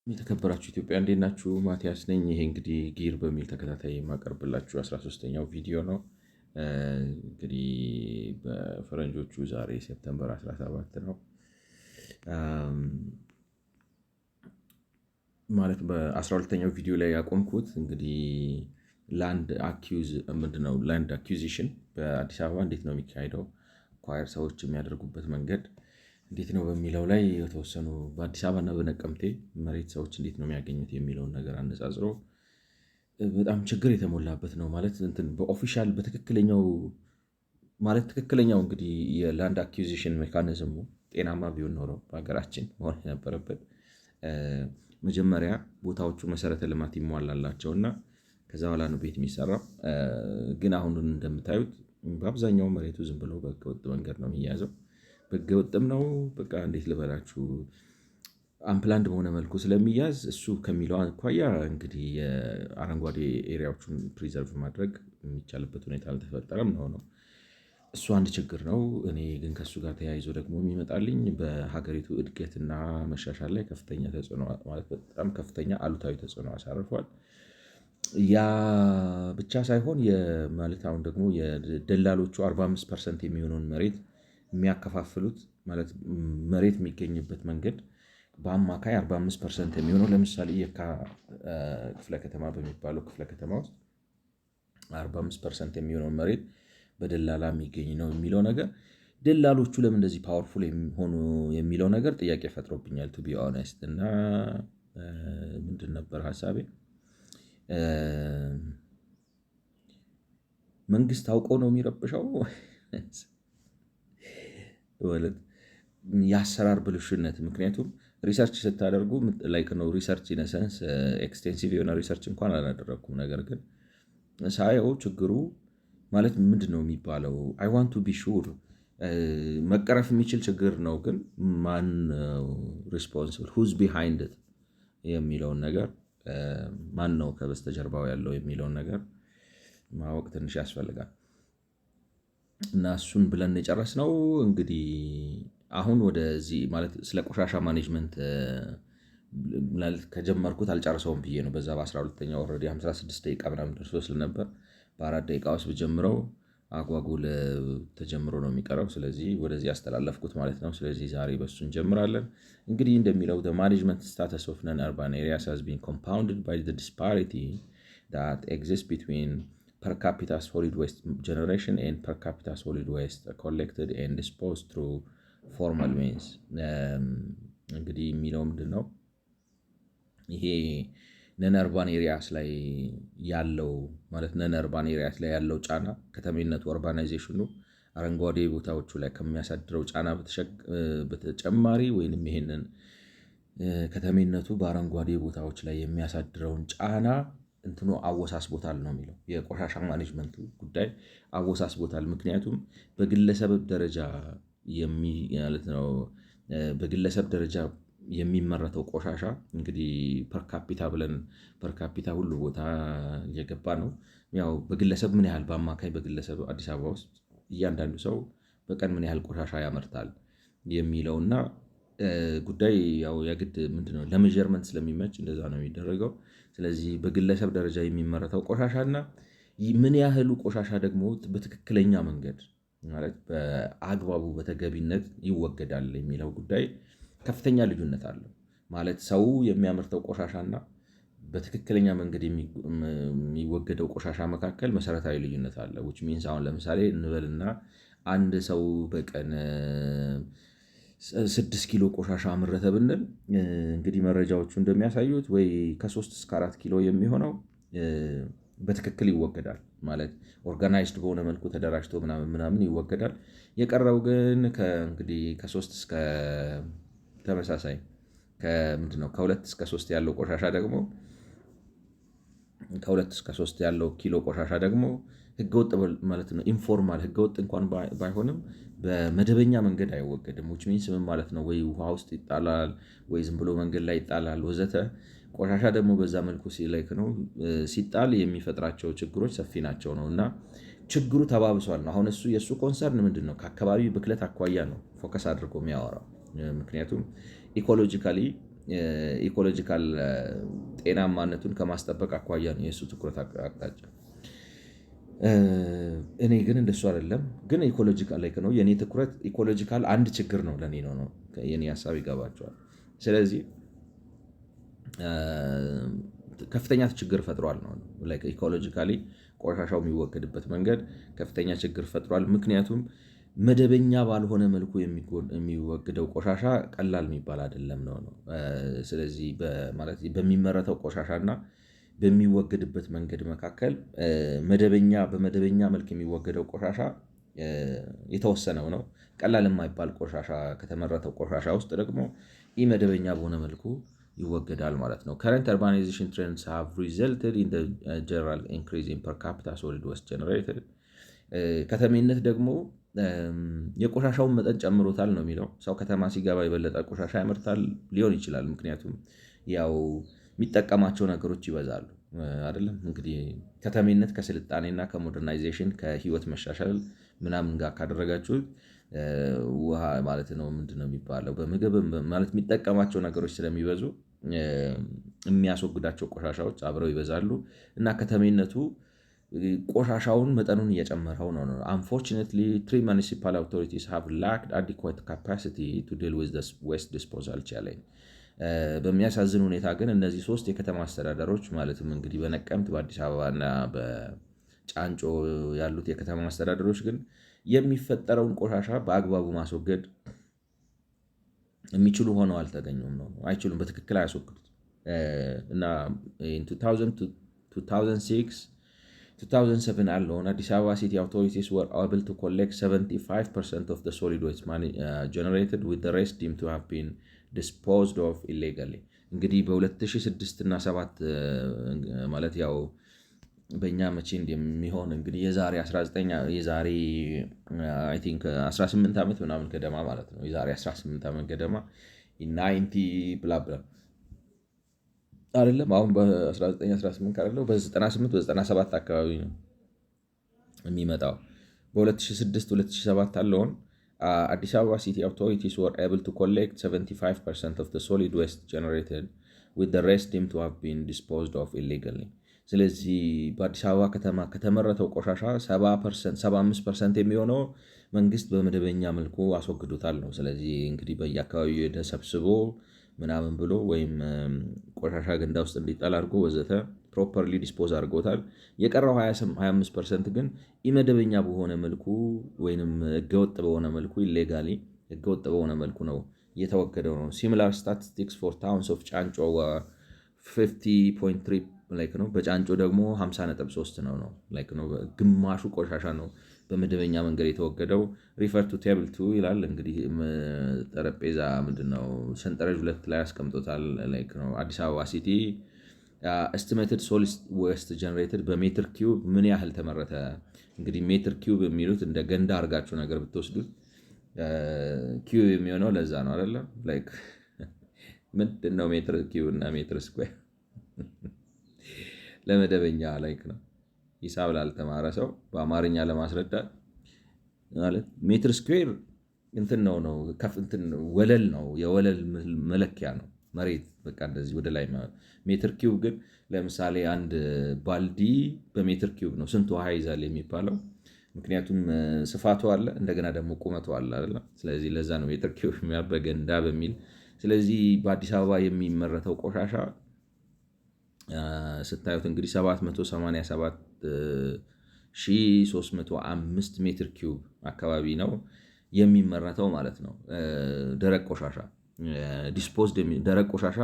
የተከበራችሁ ኢትዮጵያ እንዴት ናችሁ? ማቲያስ ነኝ። ይሄ እንግዲህ ጊር በሚል ተከታታይ የማቀርብላችሁ 13ኛው ቪዲዮ ነው። እንግዲህ በፈረንጆቹ ዛሬ ሴፕተምበር 17 ነው። ማለት በ12ኛው ቪዲዮ ላይ ያቆምኩት እንግዲህ ላንድ አኪዚሽን በአዲስ አበባ እንዴት ነው የሚካሄደው፣ ኳየር ሰዎች የሚያደርጉበት መንገድ እንዴት ነው በሚለው ላይ የተወሰኑ በአዲስ አበባ እና በነቀምቴ መሬት ሰዎች እንዴት ነው የሚያገኙት የሚለውን ነገር አነጻጽሮ በጣም ችግር የተሞላበት ነው። ማለት በኦፊሻል በትክክለኛው ማለት ትክክለኛው እንግዲህ የላንድ አኪዚሽን ሜካኒዝሙ ጤናማ ቢሆን ኖረው በሀገራችን መሆን የነበረበት መጀመሪያ ቦታዎቹ መሰረተ ልማት ይሟላላቸው እና ከዛ በኋላ ነው ቤት የሚሰራው። ግን አሁን እንደምታዩት በአብዛኛው መሬቱ ዝም ብሎ በህገወጥ መንገድ ነው የሚያዘው። በህገወጥም ነው በቃ እንዴት ልበላችሁ አንፕላንድ በሆነ መልኩ ስለሚያዝ እሱ ከሚለው አኳያ እንግዲህ የአረንጓዴ ኤሪያዎቹን ፕሪዘርቭ ማድረግ የሚቻልበት ሁኔታ አልተፈጠረም ነው። እሱ አንድ ችግር ነው። እኔ ግን ከእሱ ጋር ተያይዞ ደግሞ የሚመጣልኝ በሀገሪቱ እድገትና መሻሻል ላይ ከፍተኛ ተጽዕኖ ማለት በጣም ከፍተኛ አሉታዊ ተጽዕኖ አሳርፏል። ያ ብቻ ሳይሆን ማለት አሁን ደግሞ የደላሎቹ 45% የሚሆነውን መሬት የሚያከፋፍሉት ማለት መሬት የሚገኝበት መንገድ በአማካይ 45% የሚሆነው ለምሳሌ የካ ክፍለ ከተማ በሚባለው ክፍለ ከተማ ውስጥ 45% የሚሆነው መሬት በደላላ የሚገኝ ነው የሚለው ነገር ደላሎቹ ለምን እንደዚህ ፓወርፉል ሆኑ የሚለው ነገር ጥያቄ ፈጥሮብኛል ቱ ቢ ኦነስት። እና ምንድን ነበር ሀሳቤ መንግስት አውቆ ነው የሚረብሸው የአሰራር ብልሹነት። ምክንያቱም ሪሰርች ስታደርጉ ላይክ ነው ሪሰርች ኢነሰንስ ኤክስቴንሲቭ የሆነ ሪሰርች እንኳን አላደረግኩም። ነገር ግን ሳየው ችግሩ ማለት ምንድን ነው የሚባለው አይ ዋንት ቱ ቢ ሹር መቀረፍ የሚችል ችግር ነው። ግን ማን ሪስፖንስብል ሁዝ ቢሃይንድ የሚለውን ነገር ማን ነው ከበስተጀርባው ያለው የሚለውን ነገር ማወቅ ትንሽ ያስፈልጋል። እና እሱን ብለን የጨረስነው እንግዲህ አሁን ወደዚህ ማለት ስለ ቆሻሻ ማኔጅመንት ከጀመርኩት አልጨርሰውም ብዬ ነው። በዛ በ12ኛው ኦልሬዲ 56 ደቂቃ ምናምን ደርሶ ስለነበር በ4 ደቂቃ ውስጥ ብጀምረው አጓጉል ተጀምሮ ነው የሚቀረው። ስለዚህ ወደዚህ ያስተላለፍኩት ማለት ነው። ስለዚህ ዛሬ በሱ እንጀምራለን። እንግዲህ እንደሚለው the management status of non-urban areas has been compounded by the disparity that exists between per capita solid waste generation and per capita solid waste collected and disposed through formal means። እንግዲህ የሚለው ምንድን ነው ይሄ ነን አርባን ኤሪያስ ላይ ያለው ማለት ነን አርባን ኤሪያስ ላይ ያለው ጫና ከተሜነቱ ኦርባናይዜሽኑ አረንጓዴ ቦታዎቹ ላይ ከሚያሳድረው ጫና በተጨማሪ ወይንም ይሄንን ከተሜነቱ በአረንጓዴ ቦታዎች ላይ የሚያሳድረውን ጫና እንትኑ አወሳስቦታል ነው የሚለው የቆሻሻ ማኔጅመንቱ ጉዳይ አወሳስቦታል። ምክንያቱም በግለሰብ ደረጃ ማለት ነው በግለሰብ ደረጃ የሚመረተው ቆሻሻ እንግዲህ ፐርካፒታ ብለን ፐርካፒታ ሁሉ ቦታ እየገባ ነው። ያው በግለሰብ ምን ያህል በአማካይ በግለሰብ አዲስ አበባ ውስጥ እያንዳንዱ ሰው በቀን ምን ያህል ቆሻሻ ያመርታል የሚለውና ጉዳይ ያው የግድ ምንድነው ለሜዠርመንት ስለሚመች እንደዛ ነው የሚደረገው። ስለዚህ በግለሰብ ደረጃ የሚመረተው ቆሻሻና ምን ያህሉ ቆሻሻ ደግሞ በትክክለኛ መንገድ ማለት በአግባቡ በተገቢነት ይወገዳል የሚለው ጉዳይ ከፍተኛ ልዩነት አለው። ማለት ሰው የሚያመርተው ቆሻሻና በትክክለኛ መንገድ የሚወገደው ቆሻሻ መካከል መሰረታዊ ልዩነት አለ። which means አሁን ለምሳሌ እንበልና አንድ ሰው በቀን 6 ኪሎ ቆሻሻ አመረተ ብንል እንግዲህ መረጃዎቹ እንደሚያሳዩት ወይ ከ3 እስከ 4 ኪሎ የሚሆነው በትክክል ይወገዳል ማለት ኦርጋናይዝድ በሆነ መልኩ ተደራጅቶ ምናምን ይወገዳል። የቀረው ግን እንግዲህ ከ3 እስከ ተመሳሳይ ከምንድነው ከ2 እስከ 3 ያለው ቆሻሻ ደግሞ ከ2 እስከ 3 ያለው ኪሎ ቆሻሻ ደግሞ ህገወጥ ማለት ነው። ኢንፎርማል ህገወጥ እንኳን ባይሆንም በመደበኛ መንገድ አይወገድም። which means ምን ማለት ነው ወይ ውሃ ውስጥ ይጣላል ወይ ዝም ብሎ መንገድ ላይ ይጣላል ወዘተ። ቆሻሻ ደግሞ በዛ መልኩ ሲጣል የሚፈጥራቸው ችግሮች ሰፊ ናቸው ነው እና ችግሩ ተባብሷል ነው። አሁን የእሱ ኮንሰርን ምንድን ነው ከአካባቢ ብክለት አኳያ ነው ፎከስ አድርጎ የሚያወራው። ምክንያቱም ኢኮሎጂካሊ ኢኮሎጂካል ጤናማነቱን ከማስጠበቅ አኳያ ነው የእሱ ትኩረት አቅጣጫ። እኔ ግን እንደሱ አይደለም። ግን ኢኮሎጂካል ላይ ነው የኔ ትኩረት። ኢኮሎጂካል አንድ ችግር ነው ለኔ ነው የኔ ሀሳብ ይገባቸዋል። ስለዚህ ከፍተኛ ችግር ፈጥሯል ነው ኢኮሎጂካሊ ቆሻሻው የሚወገድበት መንገድ ከፍተኛ ችግር ፈጥሯል። ምክንያቱም መደበኛ ባልሆነ መልኩ የሚወገደው ቆሻሻ ቀላል የሚባል አይደለም ነው። ስለዚህ ማለት በሚመረተው ቆሻሻ እና በሚወገድበት መንገድ መካከል በመደበኛ መልክ የሚወገደው ቆሻሻ የተወሰነው ነው። ቀላል የማይባል ቆሻሻ ከተመረተው ቆሻሻ ውስጥ ደግሞ ኢመደበኛ በሆነ መልኩ ይወገዳል ማለት ነው። ከረንት urbanization trends have resulted in the general increase in per capita solid waste generated። ከተሜነት ደግሞ የቆሻሻውን መጠን ጨምሮታል ነው የሚለው። ሰው ከተማ ሲገባ የበለጠ ቆሻሻ ያመርታል ሊሆን ይችላል። ምክንያቱም ያው የሚጠቀማቸው ነገሮች ይበዛሉ አይደለም። እንግዲህ ከተሜነት ከስልጣኔና ከሞደርናይዜሽን ከህይወት መሻሻል ምናምን ጋር ካደረጋችሁት ውሃ ማለት ነው ምንድነው የሚባለው በምግብ ማለት የሚጠቀማቸው ነገሮች ስለሚበዙ የሚያስወግዳቸው ቆሻሻዎች አብረው ይበዛሉ እና ከተሜነቱ ቆሻሻውን መጠኑን እየጨመረው ነው። Unfortunately, 3 municipal authorities have lacked adequate capacity to deal with the waste disposal challenge። በሚያሳዝን ሁኔታ ግን እነዚህ 3 የከተማ አስተዳደሮች ማለትም እንግዲህ በነቀምት በአዲስ አበባ እና በጫንጮ ያሉት የከተማ አስተዳደሮች ግን የሚፈጠረውን ቆሻሻ በአግባቡ ማስወገድ የሚችሉ ሆነው አልተገኙም ነው። አይችሉም፣ በትክክል አያስወግዱት እና 2006 2007 alone, Addis Ababa city authorities were able to collect 75% of the solid waste generated, with the rest deemed to have been disposed of illegally። እንግዲህ በ2006 እና 7 ማለት ያው በእኛ መቼ እንደሚሆን እንግዲህ የዛሬ 18 ዓመት ምናምን ገደማ ማለት ነው። የዛሬ 18 ዓመት ገደማ 90 ብላ አይደለም አሁን በ1918 አይደለም በ98 በ97 አካባቢ ነው የሚመጣው። በ2006 2007 አለውን አዲስ አበባ ሲቲ authorities were able to collect 75% of the solid waste generated, with the rest deemed to have been disposed of illegally። ስለዚህ በአዲስ አበባ ከተማ ከተመረተው ቆሻሻ 75% የሚሆነው መንግስት በመደበኛ መልኩ አስወግዶታል ነው። ስለዚህ እንግዲህ በየአካባቢው ሄደ ሰብስቦ ምናምን ብሎ ወይም ቆሻሻ ገንዳ ውስጥ እንዲጣል አድርጎ ወዘተ ፕሮፐርሊ ዲስፖዝ አድርጎታል። የቀረው 25% ግን ኢመደበኛ በሆነ መልኩ ወይም ህገወጥ በሆነ መልኩ ኢሌጋሊ ህገወጥ በሆነ መልኩ ነው እየተወገደው ነው። ሲሚላር ስታቲስቲክስ ፎር ታውንስ ኦፍ ጫንጮ 50.3 ላይክ ነው። በጫንጮ ደግሞ 50.3 ነው ላይክ ነው። ግማሹ ቆሻሻ ነው በመደበኛ መንገድ የተወገደው። ሪፈር ቱ ቴብል 2 ይላል። እንግዲህ ጠረጴዛ ምንድነው ሰንጠረዥ 2 ላይ አስቀምጦታል ላይክ ነው። አዲስ አበባ ሲቲ ኤስቲሜትድ ሶሊድ ዌስት ጀነሬትድ በሜትር ኪዩብ ምን ያህል ተመረተ። እንግዲህ ሜትር ኪዩብ የሚሉት እንደ ገንዳ አድርጋችሁ ነገር ብትወስዱት ኪዩብ የሚሆነው ለዛ ነው አይደለ? ላይክ ምንድነው ሜትር ኪዩብ እና ሜትር ስኩዌር ለመደበኛ ላይክ ነው። ሂሳብ ላልተማረ ሰው በአማርኛ ለማስረዳት ማለት ሜትር ስኩዌር እንትን ነው ወለል ነው፣ የወለል መለኪያ ነው። መሬት በቃ እንደዚህ ወደ ላይ። ሜትር ኪዩብ ግን ለምሳሌ አንድ ባልዲ በሜትር ኪዩብ ነው ስንት ውሃ ይዛል የሚባለው። ምክንያቱም ስፋቱ አለ እንደገና ደግሞ ቁመቱ አለ አይደል? ስለዚህ ለዛ ነው ሜትር ኪዩብ በገንዳ በሚል። ስለዚህ በአዲስ አበባ የሚመረተው ቆሻሻ ስታዩት እንግዲህ 787,305 ሜትር ኪዩብ አካባቢ ነው የሚመረተው ማለት ነው። ደረቅ ቆሻሻ ዲስፖዝድ ደረቅ ቆሻሻ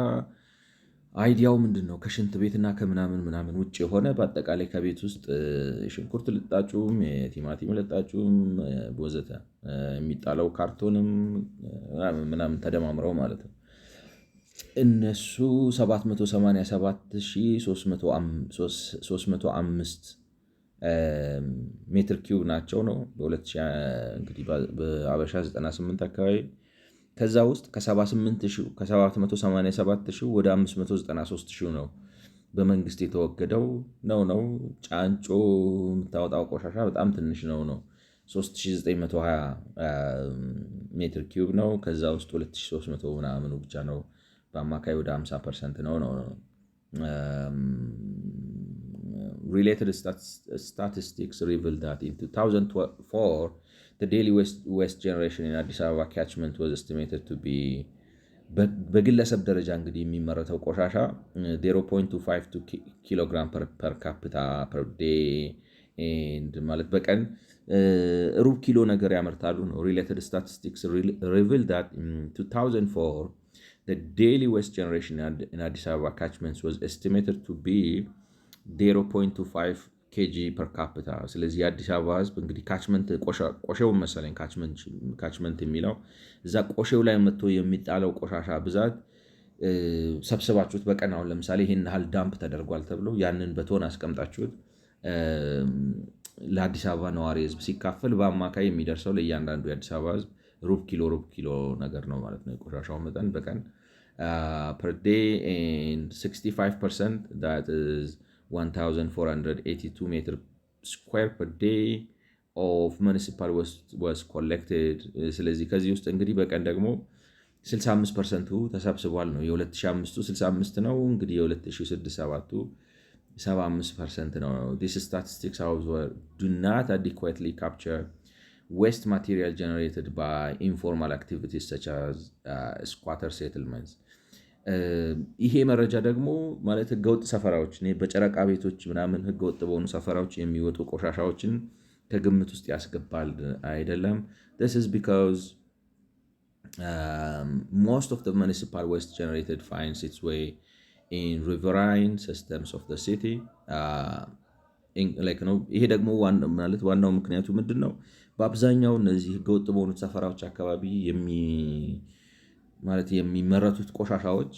አይዲያው ምንድነው? ከሽንት ቤትና ከምናምን ውጭ የሆነ በአጠቃላይ ከቤት ውስጥ ሽንኩርት ልጣጩም የቲማቲም ልጣጩም ወዘተ የሚጣለው ካርቶንም ምናምን ተደማምረው ማለት ነው። እነሱ 787,305 ሜትር ኪዩብ ናቸው ነው እንግዲህ በአበሻ 98 አካባቢ። ከዛ ውስጥ ከ787,000 ወደ 593,000 ነው በመንግስት የተወገደው ነው። ጫንጮ የምታወጣው ቆሻሻ በጣም ትንሽ ነው 3920 ሜትር ኪዩብ ነው። ከዛ ውስጥ 2300 ምናምኑ ብቻ ነው በአማካይ ወደ 50% ነው። Related statistics revealed that in 2004 the daily waste generation in Addis Ababa catchment was estimated to be በግለሰብ ደረጃ እንግዲህ የሚመረተው ቆሻሻ 0.252 ኪሎግራም ፐር ካፒታ ፐር ዴይ ማለት በቀን ሩብ ኪሎ ነገር ያመርታሉ ነው። Related statistics revealed that in 2004 the daily waste generation in Addis Ababa catchments was estimated to be 0.25 kg per capita። ስለዚህ የአዲስ አበባ ህዝብ እንግዲህ ካችመንት ቆሼውን መሰለኝ ካችመንት የሚለው እዛ ቆሼው ላይ መጥቶ የሚጣለው ቆሻሻ ብዛት ሰብስባችሁት በቀን አሁን ለምሳሌ ይህን ያህል ዳምፕ ተደርጓል ተብሎ ያንን በቶን አስቀምጣችሁት ለአዲስ አበባ ነዋሪ ህዝብ ሲካፈል በአማካይ የሚደርሰው ለእያንዳንዱ የአዲስ አበባ ህዝብ ሩብ ኪሎ ነገር ነው ማለት ነው የቆሻሻው መጠን በቀን per day, and 65% that is 1,482 meter square per day of municipal was collected። ስለዚህ ከዚህ ውስጥ እንግዲህ በቀን ደግሞ 65%ቱ ተሰብስቧል ነው። የ2005ቱ 65 ነው እንግዲህ የ2006/7ቱ 75% ነው። These statistics however do not adequately capture waste material generated by informal activities such as squatter settlements። ይሄ መረጃ ደግሞ ማለት ህገወጥ ሰፈራዎች በጨረቃ ቤቶች ምናምን ህገወጥ በሆኑ ሰፈራዎች የሚወጡ ቆሻሻዎችን ከግምት ውስጥ ያስገባል አይደለም። This is because most of the municipal waste generated finds its way in riverine systems of the city ነው። ይሄ ደግሞ ዋናው ምክንያቱ ምንድን ነው? በአብዛኛው እነዚህ ህገወጥ በሆኑት ሰፈራዎች አካባቢ የሚመረቱት ቆሻሻዎች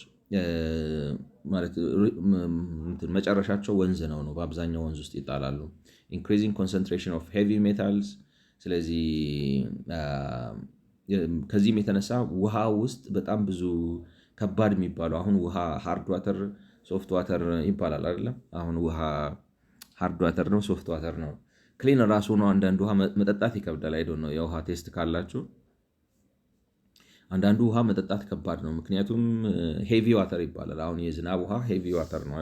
መጨረሻቸው ወንዝ ነው። በአብዛኛው ወንዝ ውስጥ ይጣላሉ። increasing concentration of heavy metals። ስለዚህ ከዚህም የተነሳ ውሃ ውስጥ በጣም ብዙ ከባድ የሚባሉ አሁን ውሃ ሃርድ ዋተር ሶፍት ዋተር ይባላል አይደለም። አሁን ውሃ ሃርድ ዋተር ነው ሶፍት ዋተር ነው። ክሊን ራሱ ነው። አንዳንድ ውሃ መጠጣት ይከብዳል። አይዶን ነው የውሃ ቴስት ካላችሁ አንዳንዱ ውሃ መጠጣት ከባድ ነው። ምክንያቱም ሄቪ ዋተር ይባላል። አሁን የዝናብ ውሃ ሄቪ ዋተር ነው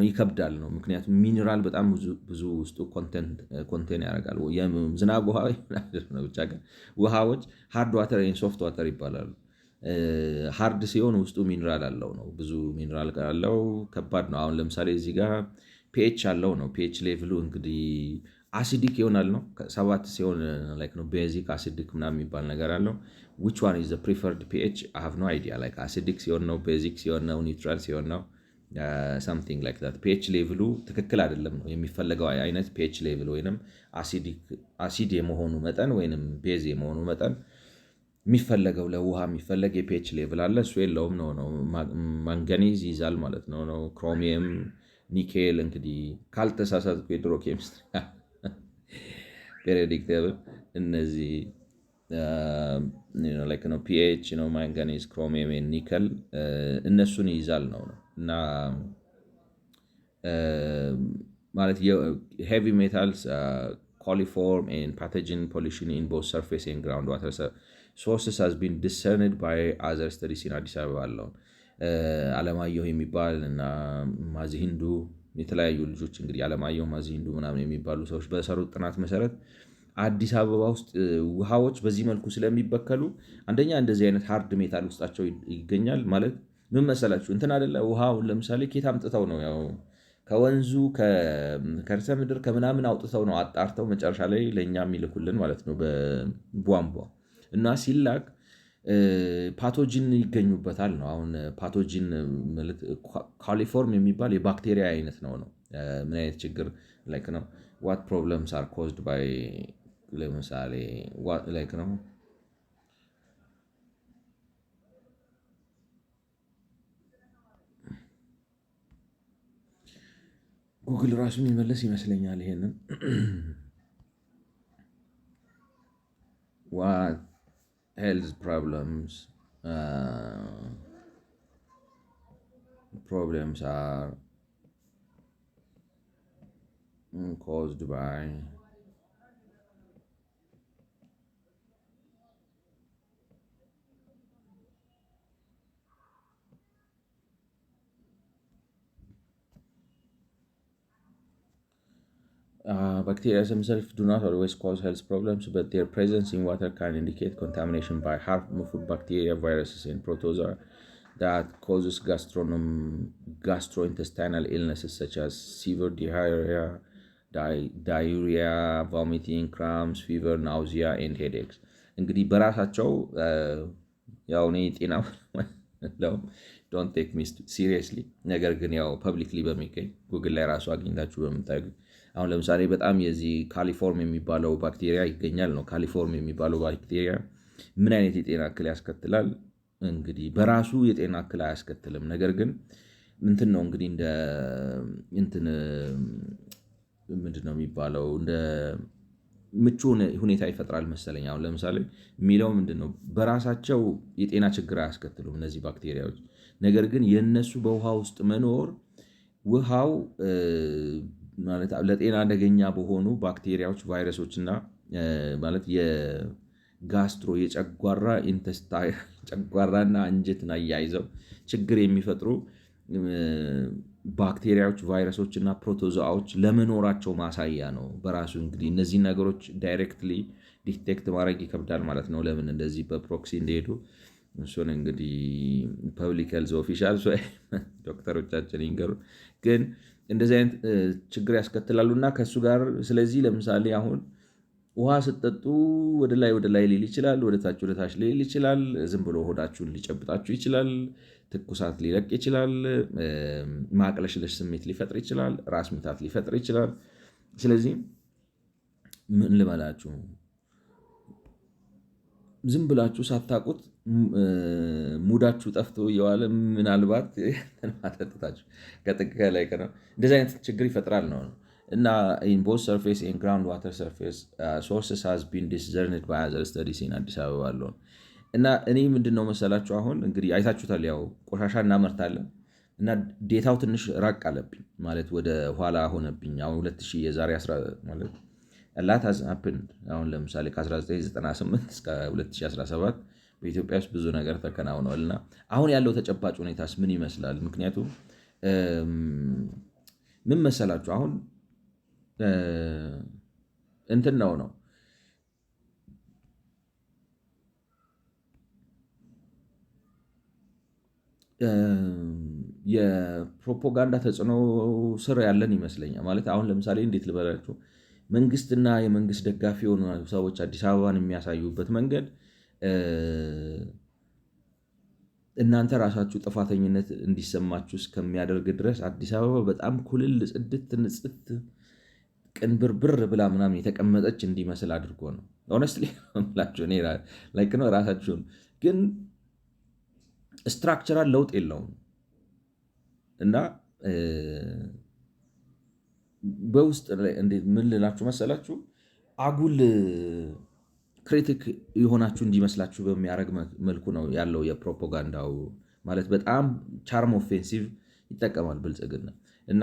ይከብዳል ነው። ምክንያቱም ሚኒራል በጣም ብዙ ውስጡ ኮንቴን ያደርጋል። ዝናብ ውሃ ነው ብቻ ግን ውሃዎች ሃርድ ዋተር ሶፍት ዋተር ይባላሉ። ሃርድ ሲሆን ውስጡ ሚኒራል አለው ነው። ብዙ ሚኒራል አለው ከባድ ነው። አሁን ለምሳሌ እዚህ ጋር ፒኤች አለው ነው። ፒኤች ሌቭሉ እንግዲህ አሲዲክ ይሆናል ነው። 7 ሲሆን ላይክ ነው ቤዚክ አሲዲክ ምናምን የሚባል ነገር አለው። which one is the preferred pH I have no idea like acidic ሲሆን ነው ቤዚክ ሲሆን ነው ኒውትራል ሲሆን ነው something like that። pH ሌቭሉ ትክክል አይደለም ነው የሚፈለገው አይነት pH ሌቭል ወይንም አሲድ የመሆኑ መጠን ወይንም ቤዝ የመሆኑ መጠን የሚፈለገው ለውሃ የሚፈለግ የpH ሌቭል አለ። እሱ የለውም ነው። ማንጋኒዝ ይዛል ማለት ነው። ክሮሚየም ኒኬል እንግዲህ ካልተሳሳትኩ የድሮ ኬሚስትሪ ፔሪዮዲክ ቴብል እነዚህ ላይክ ነው ፒኤች ነው ማንጋኒዝ ክሮሚየም ኒከል እነሱን ይይዛል ነው። እና ማለት ሄቪ ሜታልስ coliform and pathogen pollution in both surface and groundwater sources has been discerned by other studies in Addis Ababa alone። አለማየሁ የሚባል እና ማዚሂንዱ የተለያዩ ልጆች እንግዲህ አለማየሁ ማዚሂንዱ ምናምን የሚባሉ ሰዎች በሰሩት ጥናት መሰረት አዲስ አበባ ውስጥ ውሃዎች በዚህ መልኩ ስለሚበከሉ አንደኛ እንደዚህ አይነት ሃርድ ሜታል ውስጣቸው ይገኛል። ማለት ምን መሰላችሁ እንትን አይደለ ውሃውን ለምሳሌ ኬት አምጥተው ነው ያው ከወንዙ ከከርሰ ምድር ከምናምን አውጥተው ነው አጣርተው መጨረሻ ላይ ለኛ የሚልኩልን ማለት ነው በቧንቧ እና ሲላክ ፓቶጂን ይገኙበታል ነው። አሁን ፓቶጂን ማለት ኮሊፎርም የሚባል የባክቴሪያ አይነት ነው። ምን አይነት ችግር ላይክ ነው what problems are caused by ለምሳሌ ላይክ ነው ጉግል ራሱ የሚመለስ ይመስለኛል ይሄንን what health problems are caused by Bacteria themselves do not always cause health problems, but their presence in water can indicate contamination by harmful bacteria, viruses, and protozoa that causes gastrointestinal illnesses such as severe diarrhea, vomiting, cramps, fever, nausea, and headaches. እንግዲህ በራሳቸው ያው እኔ ጤና ዶንት ቴክ ሚ ሲሪየስሊ ነገር ግን ያው ፐብሊክሊ በሚገኝ ጉግል ላይ ራሱ አግኝታችሁ በምታዩ አሁን ለምሳሌ በጣም የዚህ ካሊፎርም የሚባለው ባክቴሪያ ይገኛል ነው። ካሊፎርም የሚባለው ባክቴሪያ ምን አይነት የጤና እክል ያስከትላል? እንግዲህ በራሱ የጤና እክል አያስከትልም። ነገር ግን እንትን ነው እንግዲህ እንደ እንትን ምንድን ነው የሚባለው እንደ ምቹ ሁኔታ ይፈጥራል መሰለኝ። አሁን ለምሳሌ የሚለው ምንድን ነው በራሳቸው የጤና ችግር አያስከትሉም እነዚህ ባክቴሪያዎች። ነገር ግን የነሱ በውሃ ውስጥ መኖር ውሃው ማለት ለጤና አደገኛ በሆኑ ባክቴሪያዎች፣ ቫይረሶች እና ማለት የጋስትሮ የጨጓራ ኢንተስታይን ጨጓራና አንጀትን አያይዘው ችግር የሚፈጥሩ ባክቴሪያዎች፣ ቫይረሶች እና ፕሮቶዞአዎች ለመኖራቸው ማሳያ ነው በራሱ። እንግዲህ እነዚህ ነገሮች ዳይሬክትሊ ዲቴክት ማድረግ ይከብዳል ማለት ነው። ለምን እንደዚህ በፕሮክሲ እንደሄዱ እሱን እንግዲህ ፐብሊክ ሄልዝ ኦፊሻልስ ወይ ዶክተሮቻችን ይንገሩ። ግን እንደዚህ አይነት ችግር ያስከትላሉ እና ከእሱ ጋር ስለዚህ ለምሳሌ አሁን ውሃ ስትጠጡ ወደ ላይ ሊል ይችላል፣ ወደ ታች ሊል ይችላል። ዝም ብሎ ሆዳችሁን ሊጨብጣችሁ ይችላል። ትኩሳት ሊለቅ ይችላል። ማቅለሽለሽ ስሜት ሊፈጥር ይችላል። ራስ ምታት ሊፈጥር ይችላል። ስለዚህ ምን ልበላችሁ ዝም ብላችሁ ሳታውቁት ሙዳችሁ ጠፍቶ እየዋለ ምናልባት ማጠጥታችሁ ከጥግ ላይ ነው እንደዚህ አይነት ችግር ይፈጥራል ነው እና in both surface and groundwater surface sources has been discerned by other studies in አዲስ አበባ አለው እና እኔ ምንድነው መሰላችሁ አሁን እንግዲህ አይታችሁታል። ያው ቆሻሻ እናመርታለን እና ዴታው ትንሽ ራቅ አለብኝ ማለት ወደ ኋላ ሆነብኝ። አሁን 2000 የዛሬ 10 ማለት ላት has happened አሁን ለምሳሌ ከ1998 እስከ 2017 በኢትዮጵያ ውስጥ ብዙ ነገር ተከናውኗል እና አሁን ያለው ተጨባጭ ሁኔታስ ምን ይመስላል? ምክንያቱም ምን መሰላችሁ አሁን እንትን ነው የፕሮፓጋንዳ ተጽዕኖ ስር ያለን ይመስለኛል። ማለት አሁን ለምሳሌ እንዴት ልበላችሁ መንግስትና የመንግስት ደጋፊ የሆኑ ሰዎች አዲስ አበባን የሚያሳዩበት መንገድ እናንተ ራሳችሁ ጥፋተኝነት እንዲሰማችሁ እስከሚያደርግ ድረስ አዲስ አበባ በጣም ኩልል ጽድት ንጽት ቅንብርብር ብላ ምናምን የተቀመጠች እንዲመስል አድርጎ ነው። ሆነስትሊ ምላችሁ እኔ ላይክ ነው ራሳችሁን ግን ስትራክቸራል ለውጥ የለውም እና በውስጥ እንዴት ምን ልላችሁ መሰላችሁ አጉል ክሪቲክ የሆናችሁ እንዲመስላችሁ በሚያደርግ መልኩ ነው ያለው የፕሮፓጋንዳው ማለት በጣም ቻርም ኦፌንሲቭ ይጠቀማል ብልጽግና እና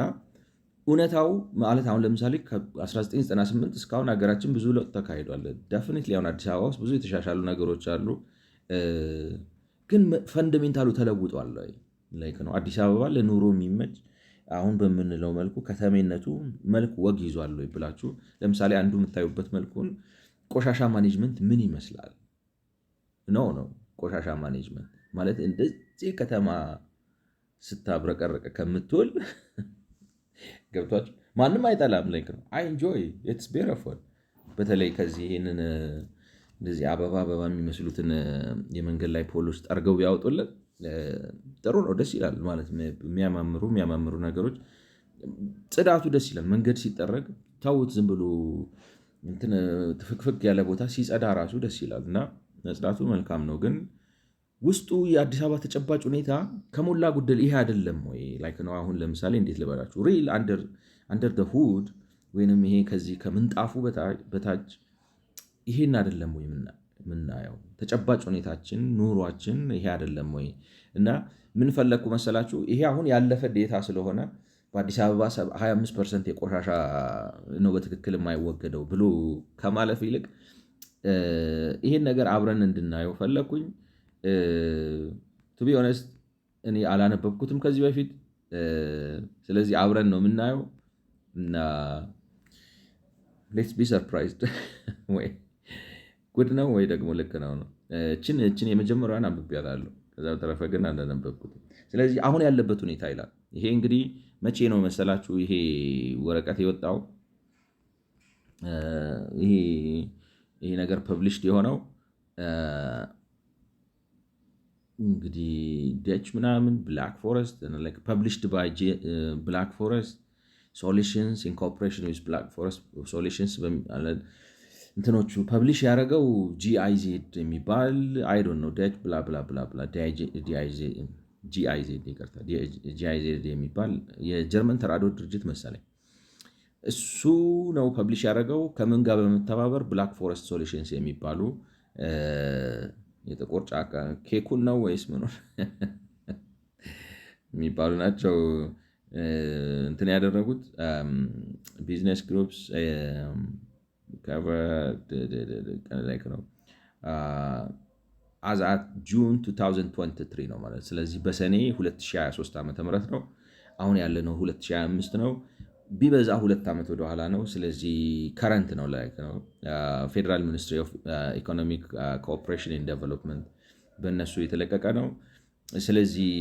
እውነታው ማለት አሁን ለምሳሌ ከ1998 እስካሁን ሀገራችን ብዙ ለውጥ ተካሂዷል። ዴፊኒትሊ አሁን አዲስ አበባ ውስጥ ብዙ የተሻሻሉ ነገሮች አሉ። ግን ፈንዳሜንታሉ ተለውጧል ላይክ ነው አዲስ አበባ ለኑሮ የሚመች አሁን በምንለው መልኩ ከተሜነቱ መልክ ወግ ይዟል ወይ ብላችሁ ለምሳሌ አንዱ የምታዩበት መልኩን ቆሻሻ ማኔጅመንት ምን ይመስላል ነው ቆሻሻ ማኔጅመንት ማለት እንደዚህ ከተማ ስታብረቀረቀ ከምትውል ገብቷችሁ ማንም አይጠላም ላይክ ነው አይ ኢንጆይ ኢትስ ቢዩቲፉል። በተለይ ከዚህ ይሄንን እንደዚህ አበባ የሚመስሉትን የመንገድ ላይ ፖሎች ጠርገው ቢያወጡልን ጥሩ ነው፣ ደስ ይላል ማለት የሚያማምሩ ነገሮች ጽዳቱ ደስ ይላል። መንገድ ሲጠረግ ተውት ዝም ብሎ እንትን ትፍክፍክ ያለ ቦታ ሲጸዳ ራሱ ደስ ይላል እና መጽዳቱ መልካም ነው። ግን ውስጡ የአዲስ አበባ ተጨባጭ ሁኔታ ከሞላ ጎደል ይሄ አይደለም ወይ ላይክ ነው። አሁን ለምሳሌ እንዴት ልበላችሁ ሪል አንደር ደ ሁድ ወይንም ይሄ ከዚህ ከምንጣፉ በታች ይሄን አይደለም ወይ ምናየው ተጨባጭ ሁኔታችን ኑሯችን ይሄ አይደለም ወይ? እና ምን ፈለግኩ መሰላችሁ ይሄ አሁን ያለፈ ዴታ ስለሆነ በአዲስ አበባ 25% የቆሻሻ ነው በትክክል የማይወገደው ብሎ ከማለፍ ይልቅ ይሄን ነገር አብረን እንድናየው ፈለግኩኝ። ቱ ቢ ኦነስት እኔ አላነበብኩትም ከዚህ በፊት ስለዚህ አብረን ነው የምናየው እና ሌትስ ቢ ሰርፕራይዝድ ወይ ጉድ ነው ወይ ደግሞ ልክ ነው ነው። እችን የመጀመሪያዋን አንብቤያታለሁ። ከዛ በተረፈ ግን አላነበብኩትም። ስለዚህ አሁን ያለበት ሁኔታ ይላል። ይሄ እንግዲህ መቼ ነው መሰላችሁ ይሄ ወረቀት የወጣው? ይሄ ነገር ፐብሊሽድ የሆነው እንግዲህ ደች ምናምን ብላክ ፎረስት ፐብሊሽድ ባይ ብላክ ፎረስት ሶሉሽንስ ኢን ኮኦፕሬሽን ዊዝ ብላክ ፎረስት ሶሉሽንስ እንትኖቹ ፐብሊሽ ያደረገው ጂአይዜድ የሚባል አይ ዶንት ኖ ደች ብላ ብላ ብላ ብላ ጂአይዜድ የሚባል የጀርመን ተራድኦ ድርጅት መሰለኝ እሱ ነው ፐብሊሽ ያደረገው። ከምን ጋር በመተባበር ብላክ ፎረስት ሶሉሽንስ የሚባሉ የጥቁር ጫካ ኬኩን ነው ወይስ ምኑን የሚባሉ ናቸው እንትን ያደረጉት ቢዝነስ ግሩፕስ ነው አዛት ጁን 2023 ነው ማለት። ስለዚህ በሰኔ 2023 ዓ ም ነው። አሁን ያለነው 2025 ነው። ቢበዛ 2 ዓመት ወደኋላ ነው። ስለዚህ ከረንት ነው ላይ ነው። ፌዴራል ሚኒስትሪ ኦፍ ኢኮኖሚክ ኮኦፕሬሽን ኤንድ ዴቨሎፕመንት በእነሱ የተለቀቀ ነው። ስለዚህ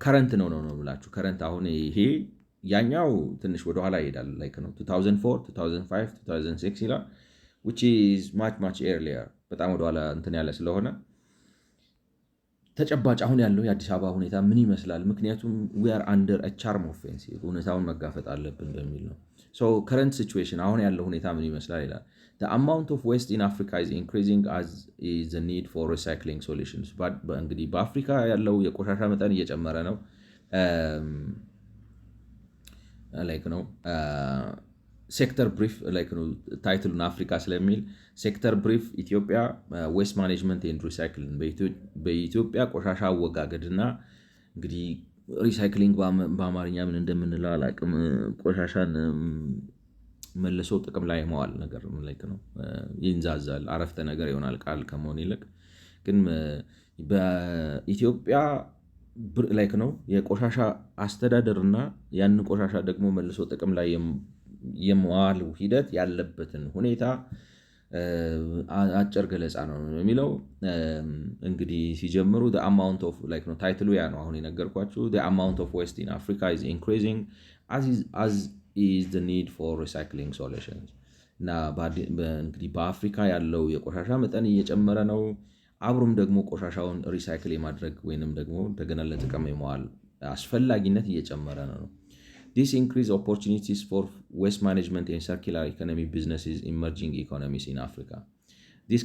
ከረንት ነው ብላችሁ ከረንት አሁን ይሄ ያኛው ትንሽ ወደኋላ ይሄዳል ላይክ ነው 2004 2005 2006 ይላል which is much earlier በጣም ወደኋላ እንትን ያለ ስለሆነ ተጨባጭ አሁን ያለው የአዲስ አበባ ሁኔታ ምን ይመስላል? ምክንያቱም we are under a charm offensive ሁኔታውን መጋፈጥ አለብን በሚል ነው። so current situation አሁን ያለው ሁኔታ ምን ይመስላል ይላል the amount of waste in Africa is increasing as is the need for recycling solutions እንግዲህ በአፍሪካ ያለው የቆሻሻ መጠን እየጨመረ ነው ላይክ ነው ሴክተር ብሪፍ ላይክ ነው ታይትሉን አፍሪካ ስለሚል ሴክተር ብሪፍ ኢትዮጵያ ዌስት ማኔጅመንት ኤንድ ሪሳይክሊንግ በኢትዮጵያ ቆሻሻ አወጋገድ እና እንግዲህ ሪሳይክሊንግ በአማርኛ ምን እንደምንለው አላውቅም። ቆሻሻን መልሶ ጥቅም ላይ መዋል ነገር ላይክ ነው ይንዛዛል አረፍተ ነገር ይሆናል ቃል ከመሆን ይልቅ ግን በኢትዮጵያ ላይክ ነው የቆሻሻ አስተዳደርና ያን ቆሻሻ ደግሞ መልሶ ጥቅም ላይ የመዋል ሂደት ያለበትን ሁኔታ አጭር ገለጻ ነው የሚለው። እንግዲህ ሲጀምሩ the amount of like ነው ታይትሉ ያ ነው አሁን የነገርኳችሁ the amount of waste in Africa is increasing as is the need for recycling solutions እና እንግዲህ በአፍሪካ ያለው የቆሻሻ መጠን እየጨመረ ነው። አብሮም ደግሞ ቆሻሻውን ሪሳይክል የማድረግ ወይንም ደግሞ እንደገና ለጥቅም የመዋል አስፈላጊነት እየጨመረ ነው። This increase opportunities for waste management and circular economy businesses emerging economies in Africa. This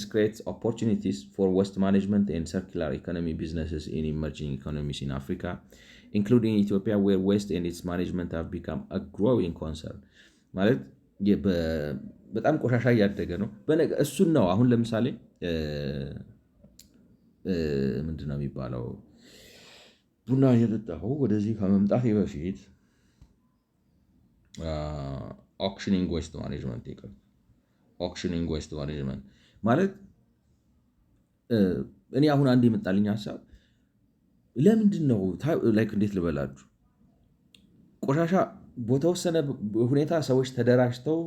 creates opportunities for waste management and circular economy businesses in emerging economies in Africa, including Ethiopia, where waste and its management have become a growing concern. ማለት በጣም ቆሻሻ እያደገ ነው። እሱን ነው አሁን ለምሳሌ ምንድን ነው የሚባለው ቡና እየጠጣሁ ወደዚህ ከመምጣቴ በፊት ኦክሽኒንግ ዌስት ማኔጅመንት ኦክሽኒንግ ዌስት ማኔጅመንት ማለት እኔ አሁን አንድ የመጣልኝ ሀሳብ ለምንድን ነው ላይክ እንዴት ልበላችሁ ቆሻሻ በተወሰነ ሁኔታ ሰዎች ተደራጅተው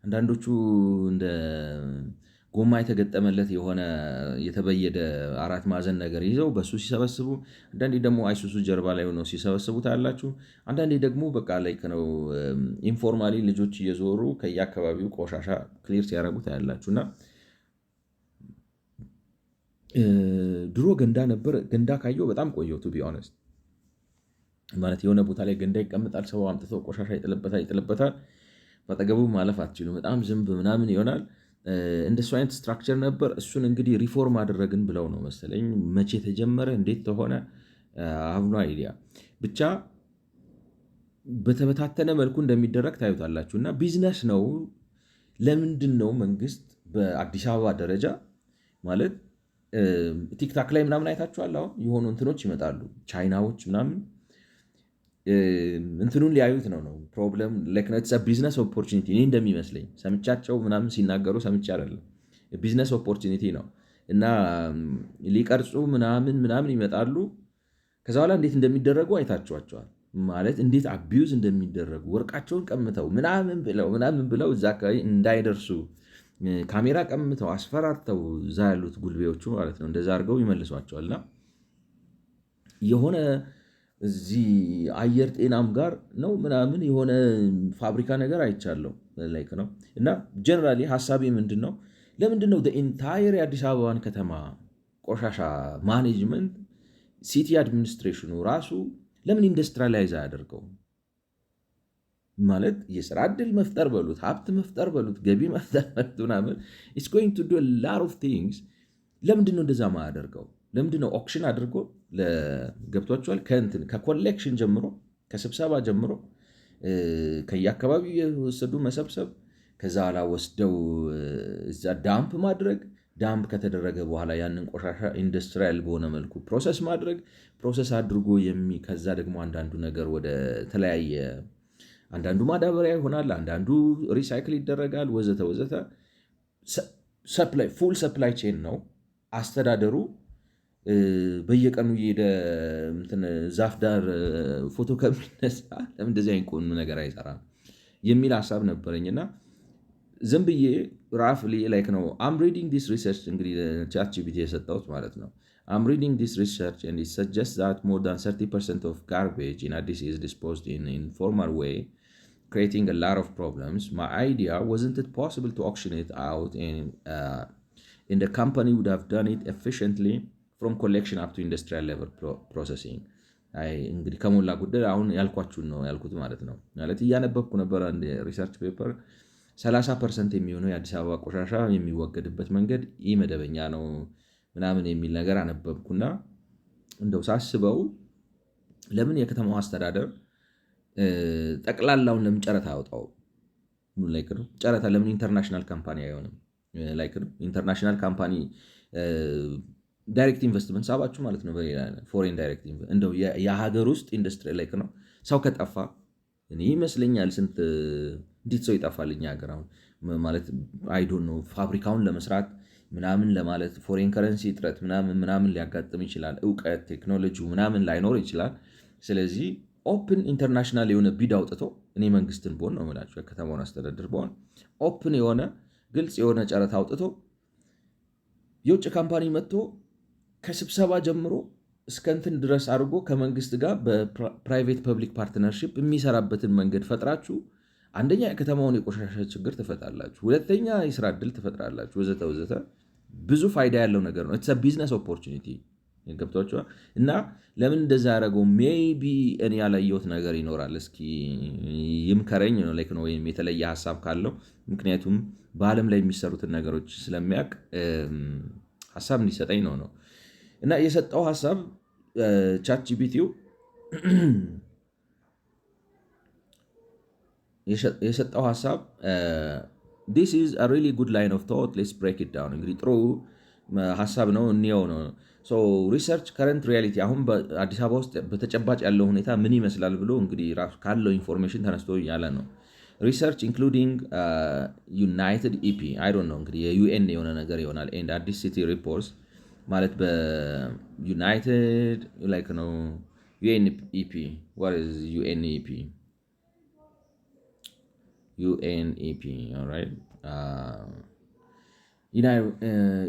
አንዳንዶቹ እንደ ጎማ የተገጠመለት የሆነ የተበየደ 4 ማዕዘን ነገር ይዘው በሱ ሲሰበስቡ፣ አንዳንዴ ደግሞ አይሱሱ ጀርባ ላይ ሆነው ሲሰበስቡ ታያላችሁ። አንዳንዴ ደግሞ በቃ ላይክ ነው ኢንፎርማሊ ልጆች እየዞሩ ከየአካባቢው ቆሻሻ ክሊር ሲያደርጉ ታያላችሁ። እና ድሮ ገንዳ ነበር። ገንዳ ካየው በጣም ቆየው ቱ ቢ ኦነስት ማለት የሆነ ቦታ ላይ ገንዳ ይቀመጣል። ሰው አምጥቶ ቆሻሻ ይጥልበታል። በአጠገቡ ማለፍ አትችሉም። በጣም ዝንብ ምናምን ይሆናል። እንደሱ አይነት ስትራክቸር ነበር። እሱን እንግዲህ ሪፎርም አደረግን ብለው ነው መሰለኝ። መቼ ተጀመረ እንዴት ተሆነ አሁኑ አይዲያ ብቻ በተበታተነ መልኩ እንደሚደረግ ታዩታላችሁ። እና ቢዝነስ ነው። ለምንድን ነው መንግስት በአዲስ አበባ ደረጃ ማለት ቲክታክ ላይ ምናምን አይታችኋል። አሁን የሆኑ እንትኖች ይመጣሉ ቻይናዎች ምናምን እንትኑን ሊያዩት ነው ፕሮብለም ቢዝነስ ኦፖርቹኒቲ እኔ እንደሚመስለኝ ሰምቻቸው ምናምን ሲናገሩ ሰምቻ አይደለም ቢዝነስ ኦፖርቹኒቲ ነው። እና ሊቀርጹ ምናምን ይመጣሉ። ከዛ በኋላ እንዴት እንደሚደረጉ አይታችኋቸዋል። ማለት እንዴት አቢዩዝ እንደሚደረጉ ወርቃቸውን ቀምተው ምናምን ብለው እዛ አካባቢ እንዳይደርሱ ካሜራ ቀምተው አስፈራርተው እዛ ያሉት ጉልቤዎቹ ማለት ነው እንደዛ አድርገው ይመልሷቸዋልና የሆነ እዚህ አየር ጤናም ጋር ነው ምናምን የሆነ ፋብሪካ ነገር አይቻለሁ ላይክ ነው። እና ጀነራሊ ሀሳቤ ምንድን ነው ለምንድን ነው ኢንታየር የአዲስ አበባን ከተማ ቆሻሻ ማኔጅመንት ሲቲ አድሚኒስትሬሽኑ ራሱ ለምን ኢንዱስትሪላይዝ አያደርገው? ማለት የስራ እድል መፍጠር በሉት ሀብት መፍጠር በሉት ገቢ መፍጠር በሉት ምናምን ኢትስ ጎይንግ ቱ ዱ አ ሎት ኦፍ ቲንግስ። ለምንድን ነው እንደዛ ማያደርገው? ለምንድን ነው ኦክሽን አድርጎ ገብቷቸዋል ከኮሌክሽን ጀምሮ ከስብሰባ ጀምሮ ከየአካባቢው የወሰዱ መሰብሰብ ከዛ ኋላ ወስደው እዛ ዳምፕ ማድረግ ዳምፕ ከተደረገ በኋላ ያንን ቆሻሻ ኢንዱስትሪያል በሆነ መልኩ ፕሮሰስ ማድረግ ፕሮሰስ አድርጎ ከዛ ደግሞ አንዳንዱ ነገር ወደ ተለያየ አንዳንዱ ማዳበሪያ ይሆናል፣ አንዳንዱ ሪሳይክል ይደረጋል ወዘተ ወዘተ። ፉል ሰፕላይ ቼን ነው አስተዳደሩ። በየቀኑ እየሄደ ዛፍ ዳር ፎቶ ከሚነሳ ለምን እንደዚህ አይነት ነገር አይሰራም የሚል ሀሳብ ነበረኝና ዝም ብዬ ራፍሊ ላይክ ነው አም ሪዲንግ ዲስ ሪሰርች እንግዲህ ቻት ጂፒቲ የሰጠሁት ማለት ነው። አም ሪዲንግ ዲስ ሪሰርች and it suggests that more than 30% of garbage in Addis is disposed in an informal way, creating a lot of problems. My idea wasn't it possible to auction it out and the company would have done it efficiently from collection up to industrial level processing. እንግዲህ ከሞላ ጎደል አሁን ያልኳችሁን ነው ያልኩት ማለት ነው። ማለት እያነበብኩ ነበር አንድ ሪሰርች ፔፐር 30% የሚሆነው የአዲስ አበባ ቆሻሻ የሚወገድበት መንገድ ኢመደበኛ ነው ምናምን የሚል ነገር አነበብኩና እንደው ሳስበው ለምን የከተማው አስተዳደር ጠቅላላውን ለምን ጨረታ ያወጣው? ላይክ ነው ጨረታ ለምን ኢንተርናሽናል ካምፓኒ አይሆንም? ላይክ ነው ኢንተርናሽናል ካምፓኒ ዳይሬክት ኢንቨስትመንት ሳባችሁ ማለት ነው። በሌላ ፎሬን ዳይሬክት እንደው የሀገር ውስጥ ኢንዱስትሪ ላይክ ነው ሰው ከጠፋ እኔ ይመስለኛል ስንት እንዴት ሰው ይጠፋል እኛ ሀገር አሁን ማለት አይዶን ነው ፋብሪካውን ለመስራት ምናምን ለማለት ፎሬን ከረንሲ እጥረት ምናምን ሊያጋጥም ይችላል። እውቀት ቴክኖሎጂ ምናምን ላይኖር ይችላል። ስለዚህ ኦፕን ኢንተርናሽናል የሆነ ቢድ አውጥቶ እኔ መንግስትን በሆን ነው የምላቸው የከተማውን አስተዳደር በሆን ኦፕን የሆነ ግልጽ የሆነ ጨረታ አውጥቶ የውጭ ካምፓኒ መጥቶ ከስብሰባ ጀምሮ እስከ እንትን ድረስ አድርጎ ከመንግስት ጋር በፕራይቬት ፐብሊክ ፓርትነርሺፕ የሚሰራበትን መንገድ ፈጥራችሁ አንደኛ የከተማውን የቆሻሻ ችግር ትፈታላችሁ፣ ሁለተኛ የስራ እድል ትፈጥራላችሁ ወዘተ ወዘተ። ብዙ ፋይዳ ያለው ነገር ነው። ኢትስ ቢዝነስ ኦፖርቹኒቲ ገብቷችኋል። እና ለምን እንደዛ ያደረገው ሜይቢ እኔ ያላየሁት ነገር ይኖራል። እስኪ ይምከረኝ ነው ላይክ ነው ወይም የተለየ ሀሳብ ካለው ምክንያቱም በዓለም ላይ የሚሰሩትን ነገሮች ስለሚያውቅ ሀሳብ እንዲሰጠኝ ነው እና የሰጠው ሀሳብ ቻት ጂፒቲው የሰጠው ሀሳብ this is a really good line of thought, let's break it down። እንግዲህ ጥሩ ሀሳብ ነው እንየው ነው። ሪሰርች ከረንት ሪያሊቲ አሁን በአዲስ አበባ ውስጥ በተጨባጭ ያለው ሁኔታ ምን ይመስላል ብሎ እንግዲህ ራሱ ካለው ኢንፎርሜሽን ተነስቶ ያለ ነው። ሪሰርች ኢንክሉዲንግ ዩናይትድ ኢፒ አይ ዶንት ኖ እንግዲህ የዩኤን የሆነ ነገር ይሆናል ኤንድ አዲስ ሲቲ ሪፖርትስ ማለት በዩናይትድ ላይክ ነው ዩኤንኢፒ what is UNEP alright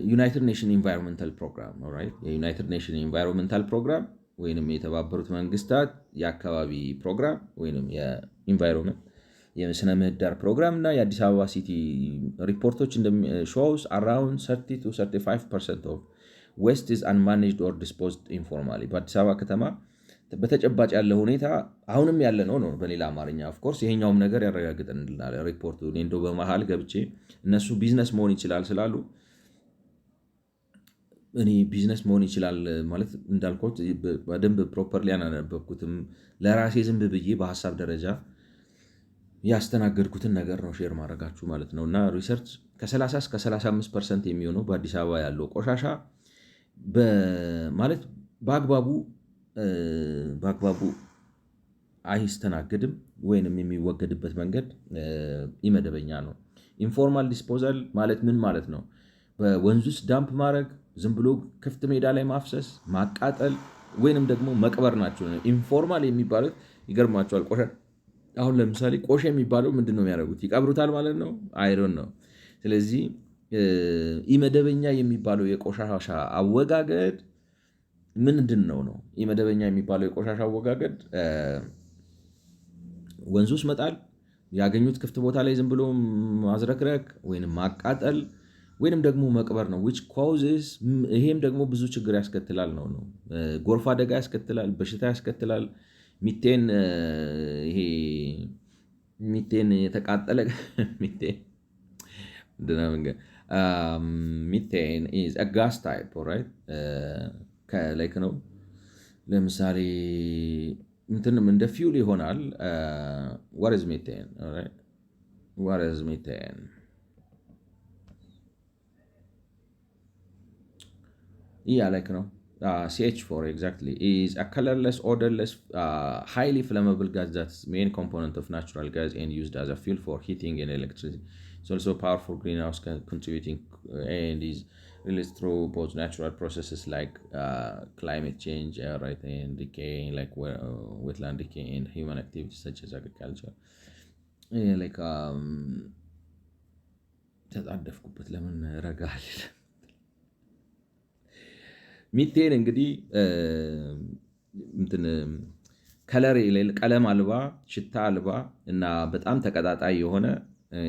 ዩናይትድ ኔሽን ኢንቫይሮንመንታል ፕሮግራም alright የዩናይትድ ኔሽን ኢንቫይሮንመንታል ፕሮግራም ወይንም የተባበሩት መንግስታት የአካባቢ ፕሮግራም ወይንም የኢንቫይሮንመንት የስነ ምህዳር ፕሮግራም እና የአዲስ አበባ ሲቲ ሪፖርቶች shows around 30 to 35% of waste is unmanaged or disposed informally። በአዲስ አበባ ከተማ በተጨባጭ ያለ ሁኔታ አሁንም ያለ ነው በሌላ አማርኛ ኦፍኮርስ ይሄኛውም ነገር ያረጋግጠናል ሪፖርቱ። እኔ እንደው በመሃል ገብቼ እነሱ ቢዝነስ መሆን ይችላል ስላሉ እኔ ቢዝነስ መሆን ይችላል ማለት እንዳልኩት በደንብ ፕሮፐርሊ አናነበብኩትም ለራሴ ዝም ብዬ በሐሳብ ደረጃ ያስተናገድኩትን ነገር ነው ሼር ማድረጋችሁ ማለት ነው። እና ሪሰርች ከ30 እስከ 35% የሚሆነው በአዲስ አበባ ያለው ቆሻሻ ማለት በአግባቡ አይስተናገድም ወይንም የሚወገድበት መንገድ ኢመደበኛ ነው። ኢንፎርማል ዲስፖዛል ማለት ምን ማለት ነው? በወንዝ ውስጥ ዳምፕ ማድረግ፣ ዝም ብሎ ክፍት ሜዳ ላይ ማፍሰስ፣ ማቃጠል ወይንም ደግሞ መቅበር ናቸው። ኢንፎርማል የሚባሉት ይገርማቸዋል። አሁን ለምሳሌ ቆሼ የሚባለው ምንድን ነው የሚያደርጉት? ይቀብሩታል ማለት ነው? አይዶን ነው። ስለዚህ ኢመደበኛ የሚባለው የቆሻሻ አወጋገድ ምንድን ነው? ኢመደበኛ የሚባለው የቆሻሻ አወጋገድ ወንዝ ውስጥ መጣል፣ ያገኙት ክፍት ቦታ ላይ ዝም ብሎ ማዝረክረክ ወይንም ማቃጠል ወይንም ደግሞ መቅበር ነው። which causes ይሄም ደግሞ ብዙ ችግር ያስከትላል ነው። ጎርፍ አደጋ ያስከትላል፣ በሽታ ያስከትላል። ሚቴን ይሄ ሚቴን የተቃጠለ ሚቴን ሚቴን is a gas type, right? ከላይክ ነው። ለምሳሌ እንትንም እንደ ፊውል ይሆናል። what is methane? All right? What is methane? Yeah, like CH4 exactly is a colorless, odorless, highly flammable gas that's main component of natural gas and used as a fuel for heating and electricity. It's also a powerful greenhouse contributing and is released through both natural processes like climate change, right, and decay, like wetland decay, and human activities such as agriculture. Yeah, like ተጣደፍኩበት ለምን ረጋል ሚቴን እንግዲህ ከለር ቀለም አልባ ሽታ አልባ እና በጣም ተቀጣጣይ የሆነ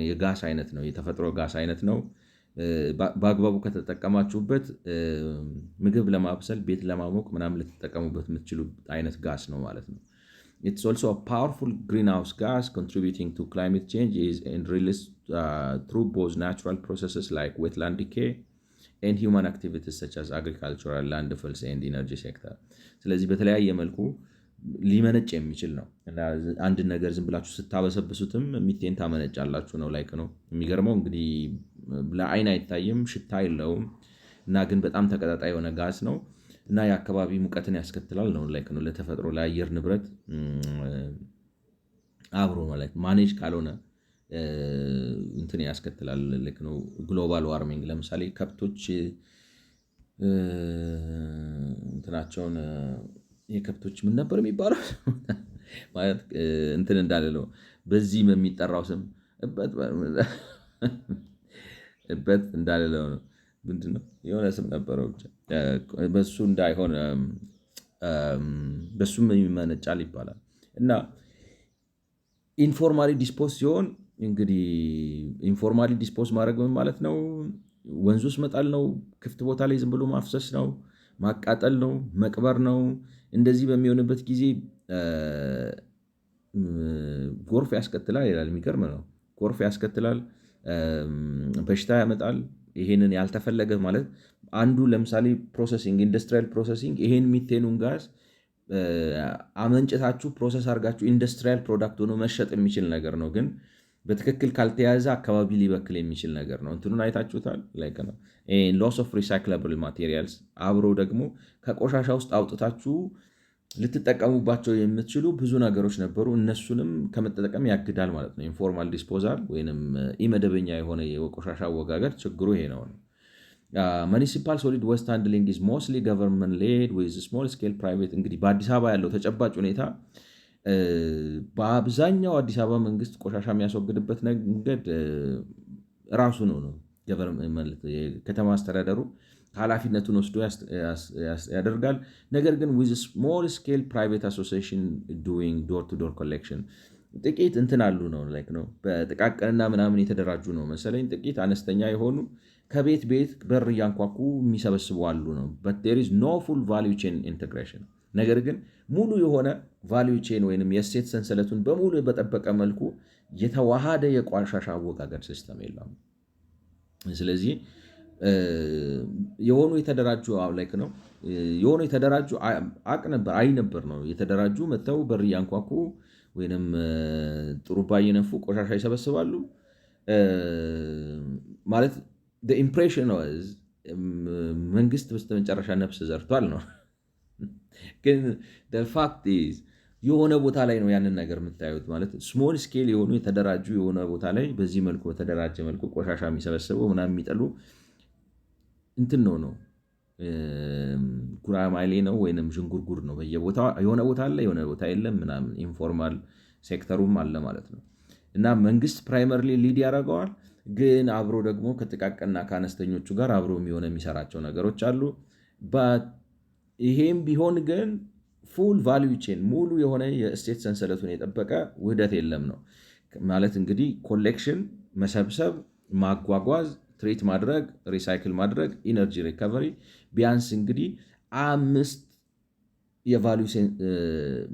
የጋስ አይነት ነው። የተፈጥሮ ጋስ አይነት ነው። በአግባቡ ከተጠቀማችሁበት ምግብ ለማብሰል፣ ቤት ለማሞቅ ምናምን ልትጠቀሙበት የምትችሉ አይነት ጋስ ነው ማለት ነው። It's also a powerful greenhouse gas contributing to climate change and released through both natural processes like wetland decay and human activities such as agricultural, landfills and energy sector. ስለዚህ በተለያየ መልኩ ሊመነጭ የሚችል ነው እና አንድ ነገር ዝም ብላችሁ ስታበሰብሱትም ሚቴን ታመነጫላችሁ ነው። ላይክ ነው የሚገርመው እንግዲህ ለአይን አይታይም፣ ሽታ የለውም እና ግን በጣም ተቀጣጣይ የሆነ ጋዝ ነው እና የአካባቢ ሙቀትን ያስከትላል ነው። ላይክ ነው ለተፈጥሮ ለአየር ንብረት አብሮ ማለት ማኔጅ ካልሆነ እንትን ያስከትላል። ልክ ነው ግሎባል ዋርሚንግ። ለምሳሌ ከብቶች እንትናቸውን የከብቶች ምን ነበር የሚባለው ማለት እንትን እንዳለው በዚህ የሚጠራው ስም እበት እንዳለው ነው። ምንድነው የሆነ ስም ነበረው በሱ እንዳይሆን በሱም የሚመነጫል ይባላል እና ኢንፎርማሊ ዲስፖዝ ሲሆን እንግዲህ ኢንፎርማሊ ዲስፖዝ ማድረግ ምን ማለት ነው? ወንዝ ውስጥ መጣል ነው፣ ክፍት ቦታ ላይ ዝም ብሎ ማፍሰስ ነው፣ ማቃጠል ነው፣ መቅበር ነው። እንደዚህ በሚሆንበት ጊዜ ጎርፍ ያስከትላል ይላል። የሚገርም ነው። ጎርፍ ያስከትላል፣ በሽታ ያመጣል። ይሄንን ያልተፈለገ ማለት አንዱ ለምሳሌ ፕሮሰሲንግ፣ ኢንዱስትሪያል ፕሮሰሲንግ ይሄን ሚቴኑን ጋዝ አመንጭታችሁ ፕሮሰስ አድርጋችሁ ኢንዱስትሪያል ፕሮዳክት ሆኖ መሸጥ የሚችል ነገር ነው። ግን በትክክል ካልተያዘ አካባቢ ሊበክል የሚችል ነገር ነው። እንትኑን አይታችሁታል። ላይክ ነው ሎስ ኦፍ ሪሳይክላብል ማቴሪያልስ አብሮ ደግሞ ከቆሻሻ ውስጥ አውጥታችሁ ልትጠቀሙባቸው የምትችሉ ብዙ ነገሮች ነበሩ። እነሱንም ከመጠቀም ያግዳል ማለት ነው። ኢንፎርማል ዲስፖዛል ወይንም ኢመደበኛ የሆነ የቆሻሻ አወጋገድ ችግሩ ይሄ ነው። ሙኒሲፓል ሶሊድ ዌስት ሃንድሊንግ ኢዝ ሞስትሊ ገቨርንመንት ሌድ ዊዝ ስሞል ስኬል ፕራይቬት። እንግዲህ በአዲስ አበባ ያለው ተጨባጭ ሁኔታ በአብዛኛው አዲስ አበባ መንግስት ቆሻሻ የሚያስወግድበት መንገድ ራሱ ነው። የከተማ አስተዳደሩ ኃላፊነቱን ወስዶ ያደርጋል። ነገር ግን ዊዝ ስሞል ስኬል ፕራይቬት አሶሲዬሽን ዱዊንግ ዶር ቱ ዶር ኮሌክሽን ጥቂት እንትን አሉ ነው። ላይክ ነው በጥቃቅንና ምናምን የተደራጁ ነው መሰለኝ። ጥቂት አነስተኛ የሆኑ ከቤት ቤት በር እያንኳኩ የሚሰበስቡ አሉ ነው። but there is no full value chain integration። ነገር ግን ሙሉ የሆነ ቫሊዩ ቼን ወይንም የእሴት ሰንሰለቱን በሙሉ በጠበቀ መልኩ የተዋሃደ የቆሻሻ አወጋገድ ሲስተም የለም። ስለዚህ የሆኑ የተደራጁ ላይክ ነው የሆኑ የተደራጁ አይ ነበር ነው የተደራጁ መተው በር እያንኳኩ ወይንም ጥሩምባ እየነፉ ቆሻሻ ይሰበስባሉ ማለት the impression was መንግስት በስተመጨረሻ ነፍስ ዘርቷል ነው። ግን the fact is የሆነ ቦታ ላይ ነው ያንን ነገር የምታዩት ማለት ስሞል ስኬል የሆኑ የተደራጁ የሆነ ቦታ ላይ በዚህ መልኩ በተደራጀ መልኩ ቆሻሻ የሚሰበስበው ምናምን የሚጠሉ እንትን ነው ጉራማይሌ ነው ወይንም ዥንጉርጉር ነው። በየቦታው የሆነ ቦታ አለ፣ የሆነ ቦታ የለም ምናምን ኢንፎርማል ሴክተሩም አለ ማለት ነው። እና መንግስት ፕራይመርሊ ሊድ ያደርገዋል፣ ግን አብሮ ደግሞ ከጥቃቅንና ከአነስተኞቹ ጋር አብሮ የሚሰራቸው ነገሮች አሉ። ይሄም ቢሆን ግን ፉል ቫሊዩ ቼን ሙሉ የሆነ የእሴት ሰንሰለቱን የጠበቀ ውህደት የለም ነው ማለት። እንግዲህ ኮሌክሽን፣ መሰብሰብ፣ ማጓጓዝ፣ ትሪት ማድረግ፣ ሪሳይክል ማድረግ፣ ኢነርጂ ሪካቨሪ ቢያንስ እንግዲህ 5 የቫሊዩ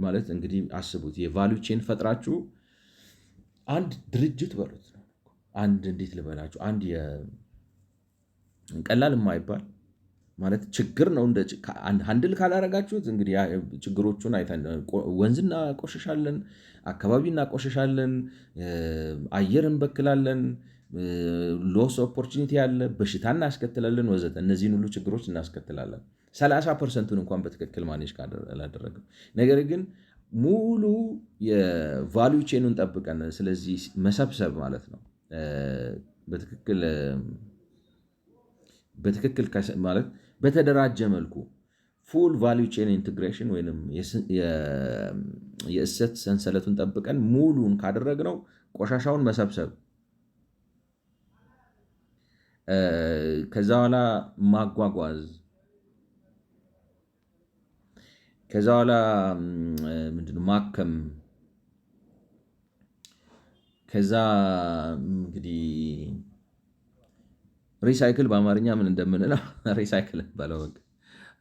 ማለት እንግዲህ አስቡት። የቫሊዩ ቼን ፈጥራችሁ አንድ ድርጅት በሉት ነው። አንድ እንዴት ልበላችሁ፣ አንድ ቀላል የማይባል ማለት ችግር ነው። ሃንድል ካላረጋችሁት እንግዲህ ችግሮቹን አይተን ወንዝ እናቆሸሻለን፣ አካባቢ እናቆሸሻለን፣ አየር እንበክላለን፣ ሎስ ኦፖርቹኒቲ ያለ በሽታ እናስከትላለን፣ ወዘተ። እነዚህን ሁሉ ችግሮች እናስከትላለን 30%ን እንኳን በትክክል ማኔጅ ካላደረግም። ነገር ግን ሙሉ የቫሊዩ ቼኑን ጠብቀን ስለዚህ መሰብሰብ ማለት ነው በትክክል ማለት በተደራጀ መልኩ ፉል ቫሊዩ ቼን ኢንቴግሬሽን ወይም የእሴት ሰንሰለቱን ጠብቀን ሙሉን ካደረግነው ቆሻሻውን መሰብሰብ፣ ከዛ በኋላ ማጓጓዝ፣ ከዛ በኋላ ምንድነው ማከም፣ ከዛ እንግዲህ ሪሳይክል በአማርኛ ምን እንደምንለው ሪሳይክል ባለው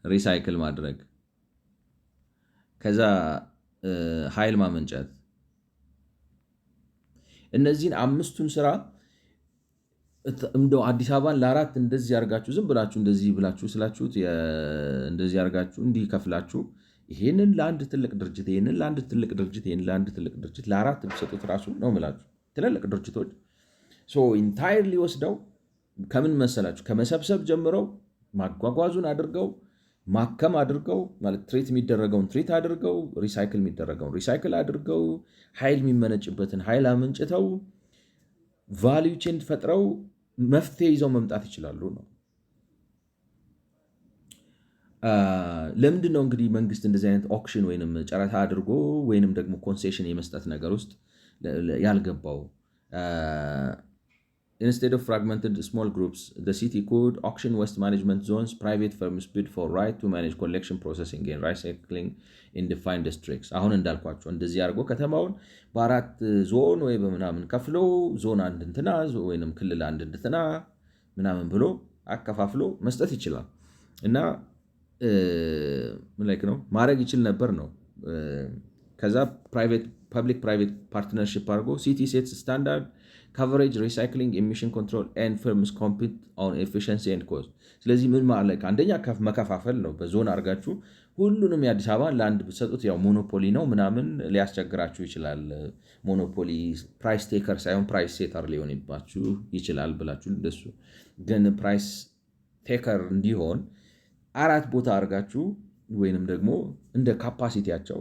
ሪሳይክል ማድረግ፣ ከዛ ኃይል ማመንጨት። እነዚህን 5ቱን ስራ እንደው አዲስ አበባን ለአራት እንደዚህ ያርጋችሁ ዝም ብላችሁ እንደዚህ ብላችሁ ስላችሁት እንደዚህ ያርጋችሁ እንዲከፍላችሁ ይሄንን ለአንድ ትልቅ ድርጅት፣ ይሄንን ለአንድ ትልቅ ድርጅት፣ ይሄንን ለአንድ ትልቅ ድርጅት ለአራት ብትሰጡት ራሱ ነው የምላችሁ ትልልቅ ድርጅቶች ኢንታይርሊ ወስደው ከምን መሰላችሁ ከመሰብሰብ ጀምረው ማጓጓዙን አድርገው ማከም አድርገው ማለት ትሪት የሚደረገውን ትሪት አድርገው ሪሳይክል የሚደረገውን ሪሳይክል አድርገው ኃይል የሚመነጭበትን ኃይል አመንጭተው ቫሊዩ ቼን ፈጥረው መፍትሄ ይዘው መምጣት ይችላሉ ነው። ለምንድን ነው እንግዲህ መንግስት እንደዚህ አይነት ኦክሽን ወይንም ጨረታ አድርጎ ወይንም ደግሞ ኮንሴሽን የመስጠት ነገር ውስጥ ያልገባው? Instead of fragmented small groups, the city could auction waste management zones. Private firms bid for right to manage collection, processing and recycling in defined districts. አሁን እንዳልኳቸው እንደዚህ አድርጎ ከተማውን በአራት ዞን ወይ በምናምን ከፍሎ ዞን አንድ እንትና ወይንም ክልል አንድ እንትና ምናምን ብሎ አከፋፍሎ መስጠት ይችላል እና ላይክ ነው ማድረግ ይችል ነበር ነው። ከዛ ፐብሊክ ፕራይቬት ፓርትነርሺፕ አድርጎ ሲቲ ሴትስ ስታንዳርድ coverage, recycling, emission control and firms compete on efficiency and cost. ስለዚህ ምን ማለት አንደኛ መከፋፈል ነው። በዞን አድርጋችሁ ሁሉንም የአዲስ አበባ ለአንድ ብትሰጡት ያው ሞኖፖሊ ነው ምናምን ሊያስቸግራችሁ ይችላል። ሞኖፖሊ ፕራይስ ቴከር ሳይሆን ፕራይስ ሴተር ሊሆንባችሁ ይችላል ብላችሁ እንደሱ። ግን ፕራይስ ቴከር እንዲሆን አራት ቦታ አድርጋችሁ ወይንም ደግሞ እንደ ካፓሲቲያቸው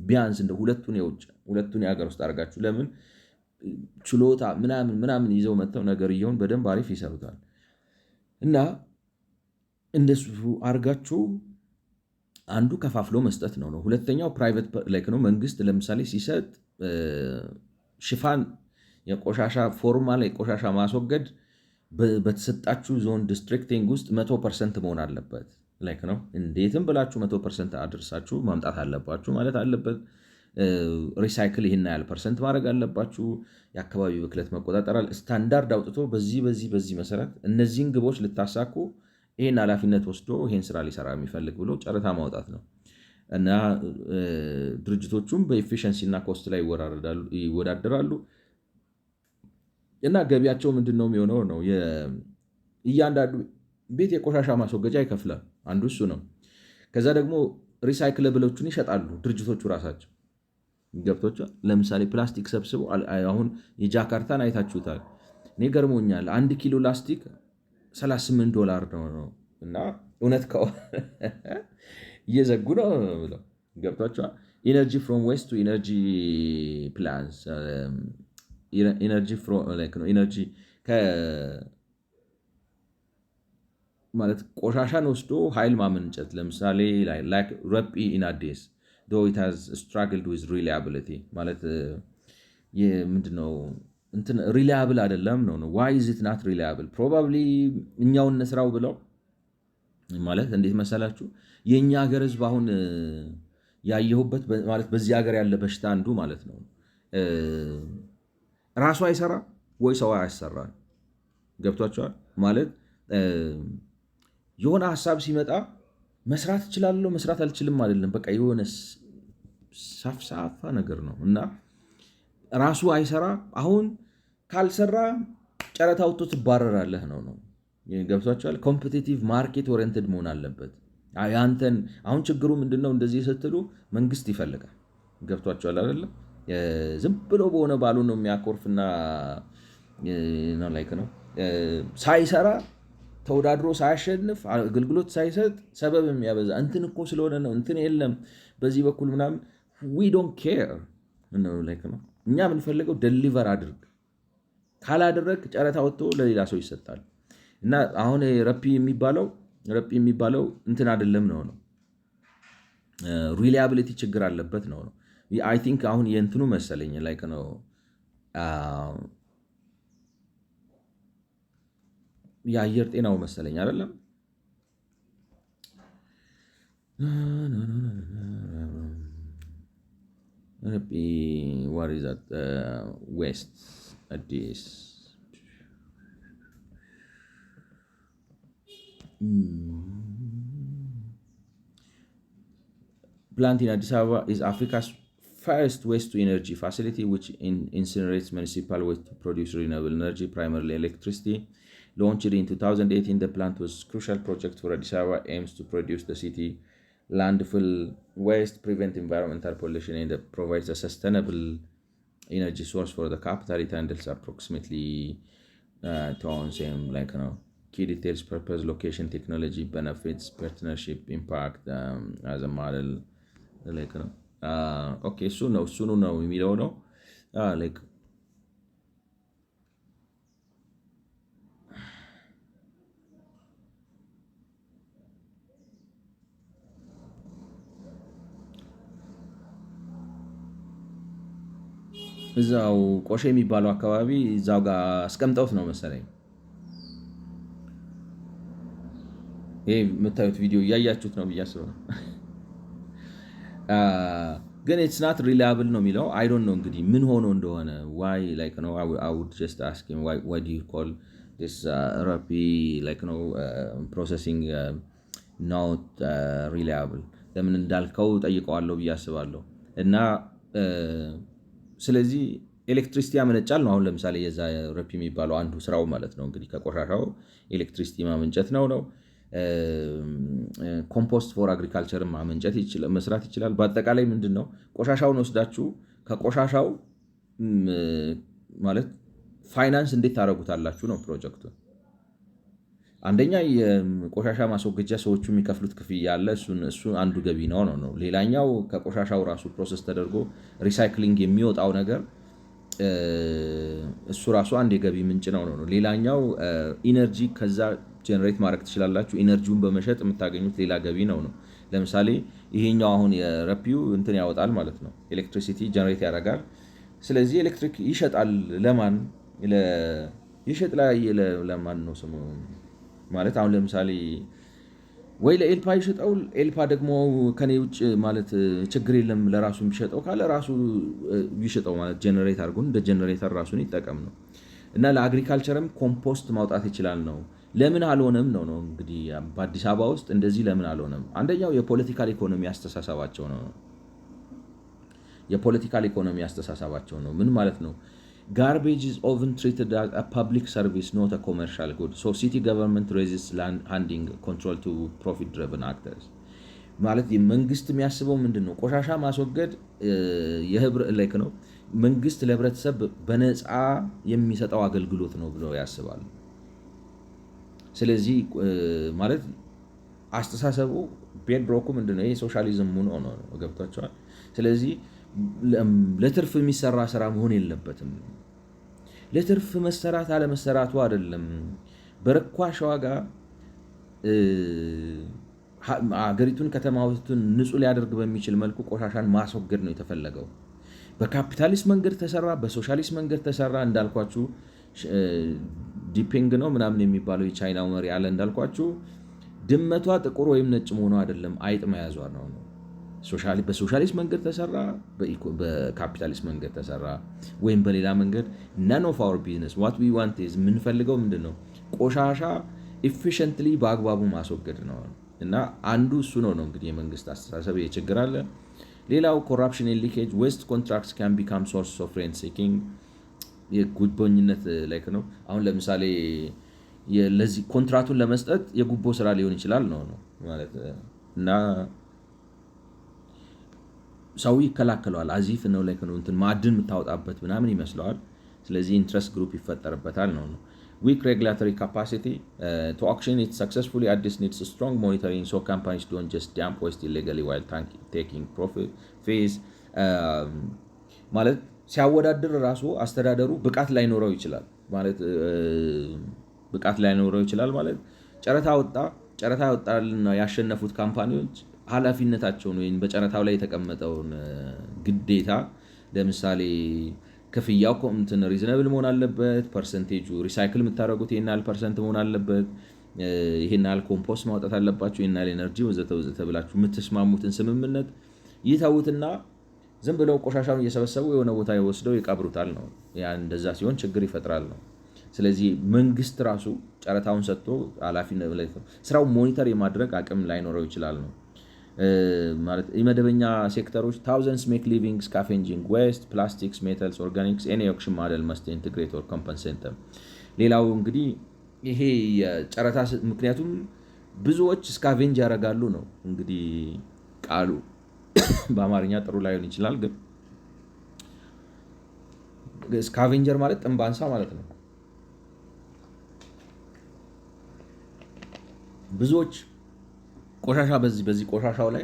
ቢያንስ እንደ ሁለቱን የሀገር ውስጥ አድርጋችሁ ለምን ችሎታ ምናምን ይዘው መጥተው ነገርየውን በደንብ አሪፍ ይሰሩታል። እና እንደሱ አድርጋችሁ አንዱ ከፋፍሎ መስጠት ነው። ሁለተኛው ፕራይቬት ላይክ ነው። መንግስት ለምሳሌ ሲሰጥ ሽፋን የቆሻሻ ፎርማል የቆሻሻ ማስወገድ በተሰጣችሁ ዞን ዲስትሪክቲንግ ውስጥ 100% መሆን አለበት። ላይክ ነው እንዴትም ብላችሁ 100% አድርሳችሁ ማምጣት አለባችሁ ማለት አለበት። ሪሳይክል ይህን ያህል ፐርሰንት ማድረግ አለባችሁ። የአካባቢ ብክለት መቆጣጠር ስታንዳርድ አውጥቶ በዚህ መሰረት እነዚህን ግቦች ልታሳኩ ይህን ኃላፊነት ወስዶ ይህን ስራ ሊሰራ የሚፈልግ ብሎ ጨረታ ማውጣት ነው እና ድርጅቶቹም በኤፊሽንሲ እና ኮስት ላይ ይወዳደራሉ እና ገቢያቸው ምንድን ነው የሚሆነው ነው። እያንዳንዱ ቤት የቆሻሻ ማስወገጃ ይከፍላል። አንዱ እሱ ነው። ከዛ ደግሞ ሪሳይክለብሎቹን ይሸጣሉ ድርጅቶቹ ራሳቸው። ገብቶቻል። ለምሳሌ ፕላስቲክ ሰብስበው አሁን የጃካርታን አይታችሁታል። እኔ ገርሞኛል። 1 ኪሎ ላስቲክ $38 ነው እና እውነት ከሆነ እየዘጉ ነው ብለው ገብቷቸዋል። ኢነርጂ ፍሮም ዌስት ቱ ኢነርጂ ፕላንስ ኢነርጂ ማለት ቆሻሻን ወስዶ ኃይል ማመንጨት ለምሳሌ like ረጲ in Addis though it has struggled with reliability ማለት ምንድነው እንትን ሪላያብል አይደለም ነው why is it not reliable probably እኛው እንስራው ብለው ማለት እንዴት መሰላችሁ የኛ ሀገር ህዝብ አሁን ያየሁበት ማለት በዚህ ሀገር ያለ በሽታ አንዱ ማለት ነው ራሱ አይሰራ ወይ ሰው አይሰራ ገብቷቸዋል ማለት የሆነ ሐሳብ ሲመጣ መስራት እችላለሁ መስራት አልችልም አይደለም በቃ የሆነ ሳፍሳፋ ነገር ነው እና ራሱ አይሰራ አሁን ካልሰራ ጨረታ አውጥቶ ትባረራለህ ነው ገብቷቸዋል ኮምፒቲቲቭ ማርኬት ኦሪየንትድ መሆን አለበት ያንተን አሁን ችግሩ ምንድነው እንደዚህ ስትሉ መንግስት ይፈልጋል ገብቷቸዋል አይደለ ዝም ብሎ በሆነ ባሉ ነው የሚያኮርፍና ነው ላይክ ነው ሳይሰራ ተወዳድሮ ሳያሸንፍ አገልግሎት ሳይሰጥ ሰበብ የሚያበዛ እንትን እኮ ስለሆነ ነው እንትን የለም በዚህ በኩል ምናምን we don't care ነው ላይክ ነው እኛ የምንፈልገው ዴሊቨር አድርግ ካላደረግ ጨረታ ወጥቶ ለሌላ ሰው ይሰጣል እና አሁን ረጲ የሚባለው እንትን አይደለም ነው ሪላያቢሊቲ ችግር አለበት ነው I think አሁን የእንትኑ መሰለኝ ላይክ ነው የአየር ጤናው መሰለኝ አይደለም what is that West Addis plant in Addis Ababa is Africa's first waste-to-energy facility which incinerates municipal waste to produce renewable energy, primarily electricity. Launched in 2018, the plant was a crucial project for Addis Ababa, aims to produce the city landfill waste, prevent environmental pollution, and provides a sustainable energy source for the capital. It handles approximately tons and key details, purpose, location, technology, benefits, partnership, impact as a model. ኦኬ እሱ ነው የሚለው ነው ላይክ እዛው ቆሼ የሚባለው አካባቢ እዛው ጋር አስቀምጠውት ነው መሰለኝ ይሄ የምታዩት ቪዲዮ እያያችሁት ነው ብዬ አስባለሁ ግን it's not reliable ነው የሚለው I don't know እንግዲህ ምን ሆኖ እንደሆነ why like no I would just ask him why do you call this ረጲ like no processing not reliable ለምን እንዳልከው ጠይቀዋለሁ ብዬ አስባለሁ እና ስለዚህ ኤሌክትሪሲቲ ያመነጫል ነው አሁን ለምሳሌ የዛ ረጲ የሚባለው አንዱ ስራው ማለት ነው እንግዲህ ከቆሻሻው ኤሌክትሪሲቲ ማመንጨት ነው ኮምፖስት ፎር አግሪካልቸር ማመንጨት ይችላል መስራት ይችላል በአጠቃላይ ምንድነው ቆሻሻውን ወስዳችሁ ከቆሻሻው ማለት ፋይናንስ እንዴት ታረጉታላችሁ ነው ፕሮጀክቱ አንደኛ የቆሻሻ ማስወገጃ ሰዎቹ የሚከፍሉት ክፍያ አለ እሱ አንዱ ገቢ ነው ሌላኛው ከቆሻሻው ራሱ ፕሮሰስ ተደርጎ ሪሳይክሊንግ የሚወጣው ነገር እሱ ራሱ አንድ የገቢ ምንጭ ነው ሌላኛው ኢነርጂ ከዛ ጀነሬት ማድረግ ትችላላችሁ ኢነርጂውን በመሸጥ የምታገኙት ሌላ ገቢ ነው ለምሳሌ ይሄኛው አሁን የረጲው እንትን ያወጣል ማለት ነው ኤሌክትሪሲቲ ጀነሬት ያደርጋል ስለዚህ ኤሌክትሪክ ይሸጣል ለማን ይሸጥ ላይ ለማን ነው ስሙ ማለት አሁን ለምሳሌ ወይ ለኤልፓ ይሸጣው ኤልፓ ደግሞ ከኔ ውጭ ማለት ችግር የለም ለራሱ የሚሸጠው ካለ ራሱ ይሸጣው ማለት ጀነሬት አድርጎ እንደ ጀነሬተር ራሱን ይጠቀም ነው እና ለአግሪካልቸርም ኮምፖስት ማውጣት ይችላል ነው ለምን አልሆነም ነው እንግዲህ በአዲስ አበባ ውስጥ እንደዚህ ለምን አልሆነም አንደኛው የፖለቲካል ኢኮኖሚ አስተሳሰባቸው ነው ምን ማለት ነው garbage is often treated as a public service not a commercial good so city government resists land handing control to profit driven actors ማለት የመንግስት የሚያስበው ምንድነው ቆሻሻ ማስወገድ የህብረ ላይክ ነው መንግስት ለህብረተሰብ በነፃ የሚሰጠው አገልግሎት ነው ብለው ያስባሉ ስለዚህ ማለት አስተሳሰቡ ቤድሮኩ ምንድነው ይሄ ሶሻሊዝም ነው ገብታችኋል ስለዚህ ለትርፍ የሚሰራ ስራ መሆን የለበትም ለትርፍ መሰራት አለ መሰራቱ አይደለም በርካሽ ዋጋ አገሪቱን ከተማዊቱን ንጹህ ሊያደርግ በሚችል መልኩ ቆሻሻን ማስወገድ ነው የተፈለገው። በካፒታሊስት መንገድ ተሰራ፣ በሶሻሊስት መንገድ ተሰራ። እንዳልኳችሁ ዲፔንግ ነው ምናምን የሚባለው የቻይናው መሪ አለ እንዳልኳችሁ ድመቷ ጥቁር ወይም ነጭ መሆኗ አይደለም አይጥ መያዟ ነው። በሶሻሊስት መንገድ ተሰራ፣ በካፒታሊስት መንገድ ተሰራ ወይም በሌላ መንገድ ነን ኦፍ አወር ቢዝነስ ዋት ዊ ዋንት ኢዝ የምንፈልገው ምንድን ነው? ቆሻሻ ኢፊሽንትሊ በአግባቡ ማስወገድ ነው። እና አንዱ እሱ ነው እንግዲህ የመንግስት አስተሳሰብ ችግር አለ። ሌላው ኮራፕሽን ሊኬጅ ዌስት ኮንትራክትስ ካን ቢካም ሶርስ ኦፍ ሬንት ሲኪንግ የጉቦኝነት ላይክ ነው። አሁን ለምሳሌ ለዚህ ኮንትራቱን ለመስጠት የጉቦ ስራ ሊሆን ይችላል ነው ማለት እና ሰው ይከላከለዋል። አዚፍ ነው ላይክ ነው እንትን ማዕድን የምታወጣበት ምናምን ይመስለዋል። ስለዚህ ኢንትረስት ግሩፕ ይፈጠርበታል ነው። Weak regulatory capacity to auction it successfully at this needs strong monitoring so companies don't just dump waste illegally while taking profit fees ማለት ሲያወዳድር ራሱ አስተዳደሩ ብቃት ላይኖረው ይችላል ማለት ጨረታ ያወጣልና ያሸነፉት ካምፓኒዎች ኃላፊነታቸውን ወይም በጨረታው ላይ የተቀመጠውን ግዴታ ለምሳሌ ክፍያው እንትን ሪዝነብል መሆን አለበት፣ ፐርሰንቴጁ ሪሳይክል የምታደርጉት ይሄን ያህል ፐርሰንት መሆን አለበት፣ ይሄን ያህል ኮምፖስት ማውጣት አለባችሁ፣ ይሄን ያህል ኤነርጂ ወዘተ ብላችሁ የምትስማሙትን ስምምነት ይተውትና ዝም ብለው ቆሻሻውን እየሰበሰቡ የሆነ ቦታ ወስደው ይቀብሩታል ነው። ያ እንደዛ ሲሆን ችግር ይፈጥራል ነው። ስለዚህ መንግስት ራሱ ጨረታውን ሰጥቶ ኃላፊነት ስራው ሞኒተር የማድረግ አቅም ላይኖረው ይችላል ነው። ማለት የመደበኛ ሴክተሮች ታውዘንድስ ሜክ ሊቪንግ ስካቬንጂንግ ዌስት ፕላስቲክስ ሜታልስ ኦርጋኒክስ ኤኒ ኦክሽን ሞዴል መስት ኢንቴግሬት ኦር ኮምፐንሴት them። ሌላው እንግዲህ ይሄ የጨረታ ምክንያቱም ብዙዎች ስካቬንጅ ያደርጋሉ ነው እንግዲህ ቃሉ በአማርኛ ጥሩ ላይሆን ይችላል፣ ግን ስካቬንጀር ማለት ጥንባንሳ ማለት ነው። ብዙዎች ቆሻሻ በዚህ ቆሻሻው ላይ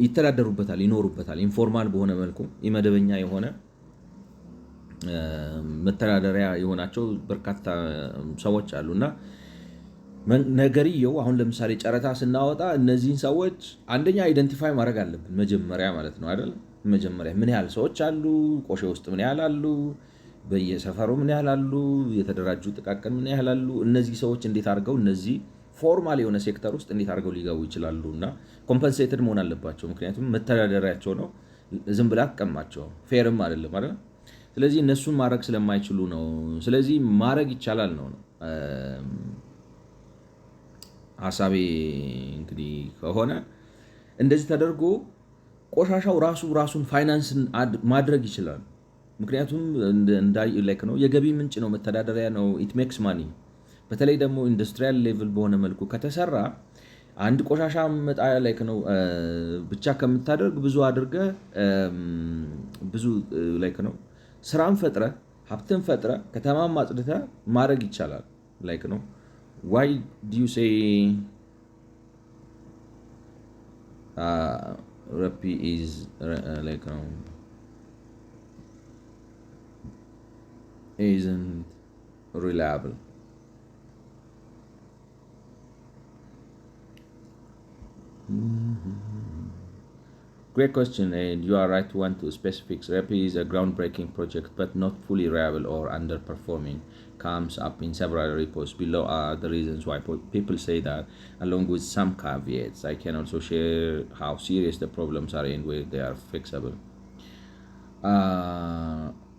ይተዳደሩበታል፣ ይኖሩበታል። ኢንፎርማል በሆነ መልኩ የመደበኛ የሆነ መተዳደሪያ የሆናቸው በርካታ ሰዎች አሉና ነገርየው አሁን ለምሳሌ ጨረታ ስናወጣ እነዚህን ሰዎች አንደኛ አይደንቲፋይ ማድረግ አለብን መጀመሪያ ማለት ነው አይደል? መጀመሪያ ምን ያህል ሰዎች አሉ፣ ቆሼ ውስጥ ምን ያህል አሉ፣ በየሰፈሩ ምን ያህል አሉ፣ የተደራጁ ጥቃቅን ምን ያህል አሉ። እነዚህ ሰዎች እንዴት አድርገው እነዚህ ፎርማል የሆነ ሴክተር ውስጥ እንዴት አድርገው ሊገቡ ይችላሉ? እና ኮምፐንሴትድ መሆን አለባቸው። ምክንያቱም መተዳደሪያቸው ነው፣ ዝም ብላ አትቀማቸው፣ ፌርም አይደለም አይደል? ስለዚህ እነሱን ማድረግ ስለማይችሉ ነው። ስለዚህ ማድረግ ይቻላል ነው ሀሳቤ። እንግዲህ ከሆነ እንደዚህ ተደርጎ ቆሻሻው ራሱን ፋይናንስ ማድረግ ይችላል። ምክንያቱም ላይክ ነው የገቢ ምንጭ ነው፣ መተዳደሪያ ነው። ኢት ሜክስ ማኒ። በተለይ ደግሞ ኢንዱስትሪያል ሌቭል በሆነ መልኩ ከተሰራ አንድ ቆሻሻ መጣ ላይክ ነው ብቻ ከምታደርግ ብዙ አድርገ ብዙ ላይክ ነው ስራን ፈጥረ ሀብትን ፈጥረ ከተማን ማጽድተ ማድረግ ይቻላል ላይክ ነው። Why do you say Rappi is like isn't reliable? Great question, and you are right to want to specifics. Rappi is a groundbreaking project, but not fully reliable or underperforming. Comes up in several reports. Below are the reasons why people say that, along with some caveats. I can also share how serious the problems are and where they are fixable.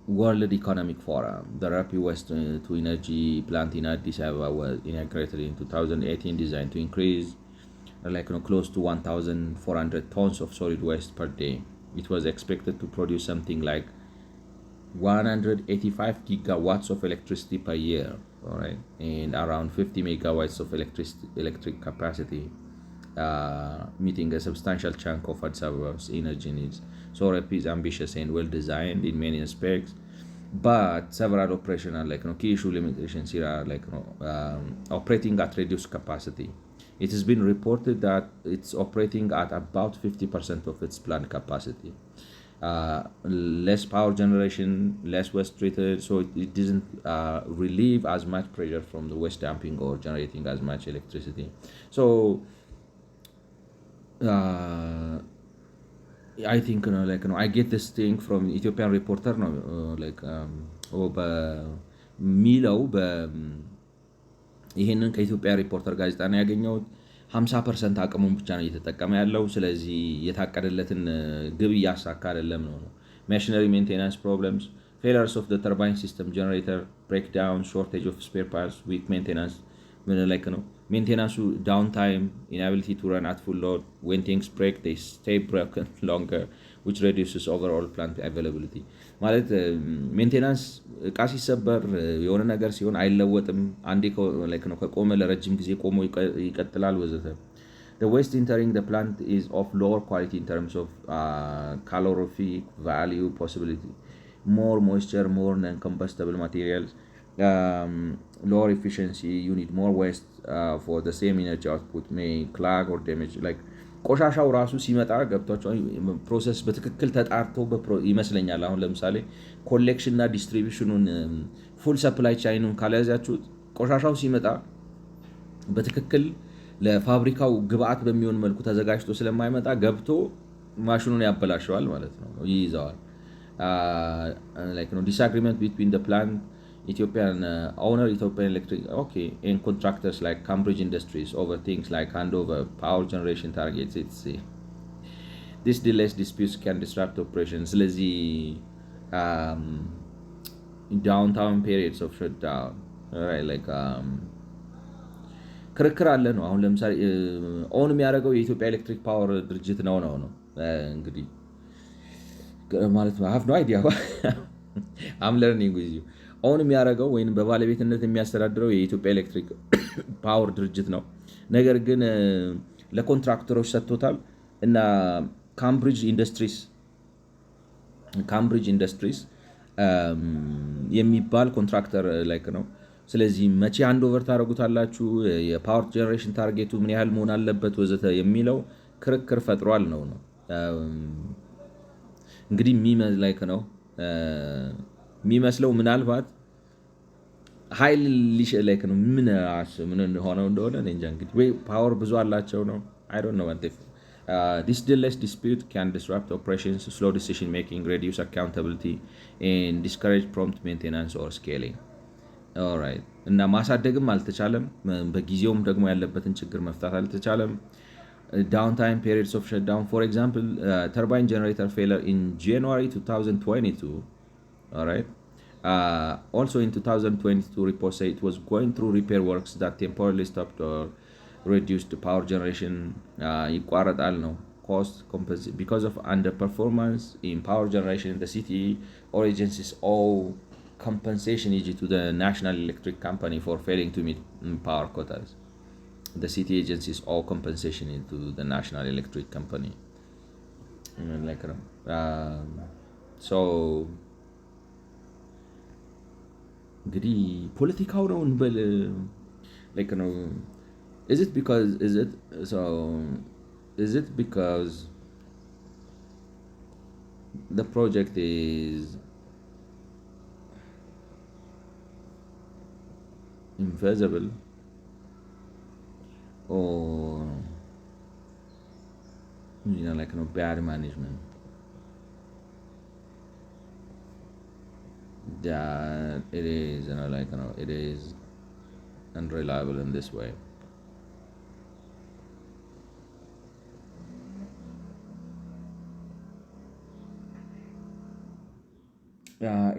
World Economic Forum. The Rappi Waste to Energy plant in Addis Ababa was inaugurated in 2018, designed to increase close to 1,400 tons of solid waste per day. It was expected to produce something like 185 gigawatts of electricity per year, all right, and around 50 megawatts of electric capacity, meeting a substantial chunk of Addis Ababa's energy needs. So Rappi is ambitious and well designed in many aspects, but several operational key issue limitations here are operating at reduced capacity. It has been reported that it's operating at about 50% of its planned capacity. less power generation, less waste treated, so it doesn't relieve as much pressure from the waste dumping or generating as much electricity. So I think I get this thing from Ethiopian Reporter ነው በሚለው ይሄንን ከኢትዮጵያ ሪፖርተር ጋዜጣ ነው ያገኘሁት። 50% አቅሙን ብቻ ነው እየተጠቀመ ያለው። ስለዚህ የታቀደለትን ግብ እያሳካ አይደለም ነው። ማሽነሪ ሜንቴናንስ ፕሮብለምስ፣ failures of the turbine system, generator breakdown, shortage of spare parts, weak maintenance ነው ሜንቴናንሱ downtime, inability to run at full load, when things break they stay broken longer, which reduces overall plant availability ማለት ሜንቴናንስ እቃ ሲሰበር የሆነ ነገር ሲሆን አይለወጥም። አንዴ ከቆመ ለረጅም ጊዜ ቆሞ ይቀጥላል ወዘተ። The waste entering the plant is of lower quality in terms of calorific value, possibility, more moisture, more non-combustible materials, lower efficiency, you need more waste for the same energy output, may clog or damage. Like ቆሻሻው ራሱ ሲመጣ ገብቷቸው ፕሮሰስ በትክክል ተጣርቶ ይመስለኛል። አሁን ለምሳሌ ኮሌክሽን እና ዲስትሪቢሽኑን ፉል ሰፕላይ ቻይኑን ካልያዛችሁት ቆሻሻው ሲመጣ በትክክል ለፋብሪካው ግብአት በሚሆን መልኩ ተዘጋጅቶ ስለማይመጣ ገብቶ ማሽኑን ያበላሸዋል ማለት ነው፣ ይይዘዋል። ዲስአግሪመንት ቢትዊን ፕላንት Ethiopian owner, Ethiopian Electric, okay, and contractors like Cambridge Industries over things like handover, power generation targets. This delays disputes can disrupt operations. Lazy downtime periods of shutdown, right? ክርክር አለ ነው። አሁን ለምሳሌ ኦን የሚያደርገው የኢትዮጵያ ኤሌክትሪክ ፓወር ድርጅት ነው እንግዲህ ማለት ነው። ሀፍ ኖ አይዲያ አም ለርኒንግ ዊዝ ዩ ኦን የሚያደርገው ወይም በባለቤትነት የሚያስተዳድረው የኢትዮጵያ ኤሌክትሪክ ፓወር ድርጅት ነው። ነገር ግን ለኮንትራክተሮች ሰጥቶታል እና ካምብሪጅ ኢንዱስትሪስ የሚባል ኮንትራክተር ነው። ስለዚህ መቼ አንድ ኦቨር ታደርጉታላችሁ፣ የፓወር ጀነሬሽን ታርጌቱ ምን ያህል መሆን አለበት ወዘተ የሚለው ክርክር ፈጥሯል ነው እንግዲህ የሚመስለው ምናልባት ኃይል ነው ምን ሆነው እንደሆነ እንጃ። እንግዲህ ወይ ፓወር ብዙ አላቸው ነው። I don't know what they this delayed dispute can disrupt operations, slow decision making, reduce accountability, and discourage prompt maintenance or scaling. Alright, እና ማሳደግም አልተቻለም፣ በጊዜውም ደግሞ ያለበትን ችግር መፍታት አልተቻለም። Downtime periods of shutdown, for example, turbine generator failure in January 2022. Alright. Also in 2022, reports say it was going through repair works that temporarily stopped or reduced power generation. ይቋረጣል ነው cost compensation because of underperformance in power generation. The city or agencies owe compensation to the National Electric Company for failing to meet power quotas. The city agencies owe compensation to the National Electric Company. So እንግዲህ ፖለቲካው ነው እንበል ነው። is it because the project is invisible or bad management that it is it is unreliable in this way?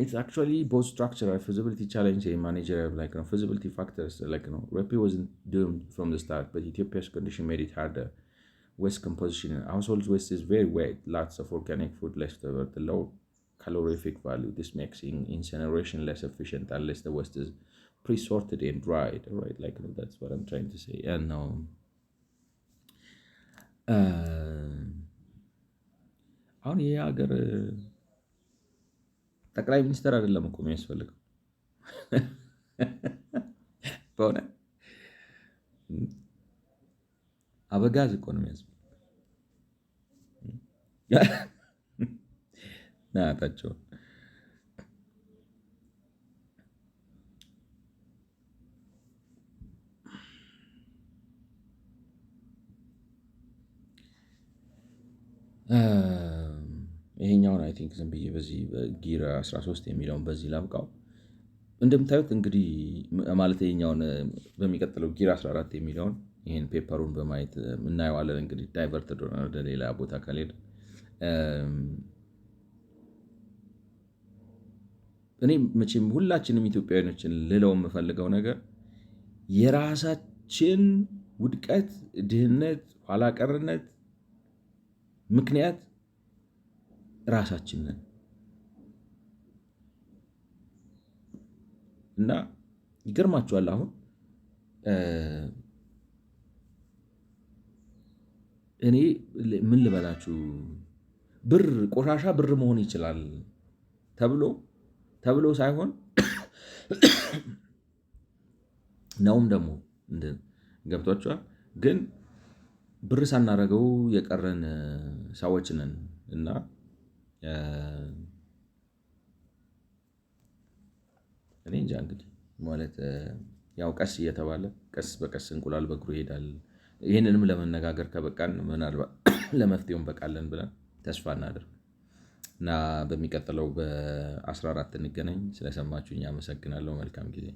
It's actually both structural feasibility challenge and managerial feasibility factors. REPI wasn't doomed from the start, but Ethiopia's condition made it harder. Waste composition, household waste is very wet, lots of organic food left over, the low calorific value. This makes incineration less efficient unless the waste is pre-sorted and dried. Right, that's what I'm trying to say. And አሁን ይሄ ሀገር ጠቅላይ ሚኒስትር አይደለም እኮ የሚያስፈልገው በሆነ አበጋዝ እኮ ነው የሚያስፈልገው። ናያታቸው ይሄኛውን አይ ቲንክ ዝም ብዬ በዚህ በጊር 13 የሚለውን በዚህ ላብቃው። እንደምታዩት እንግዲህ ማለት ይሄኛውን በሚቀጥለው ጊር 14 የሚለውን ይህን ፔፐሩን በማየት እናየዋለን። እንግዲህ ዳይቨርት ወደ ሌላ ቦታ ከሌለ እኔ መቼም ሁላችንም ኢትዮጵያውያኖችን ልለው የምፈልገው ነገር የራሳችን ውድቀት፣ ድህነት፣ ኋላቀርነት ምክንያት ራሳችን ነን እና ይገርማችኋል። አሁን እኔ ምን ልበላችሁ ብር ቆሻሻ ብር መሆን ይችላል ተብሎ ሳይሆን ነውም ደግሞ ገብቷችኋል። ግን ብር ሳናረገው የቀረን ሰዎች ነን እና እኔ እንጃ እንግዲህ ማለት ያው ቀስ እየተባለ ቀስ በቀስ እንቁላል በእግሩ ይሄዳል። ይህንንም ለመነጋገር ከበቃን ምናልባት ለመፍትሄው እንበቃለን ብለን ተስፋ እናደርግ እና በሚቀጥለው በ14 እንገናኝ። ስለሰማችሁኝ አመሰግናለሁ። መልካም ጊዜ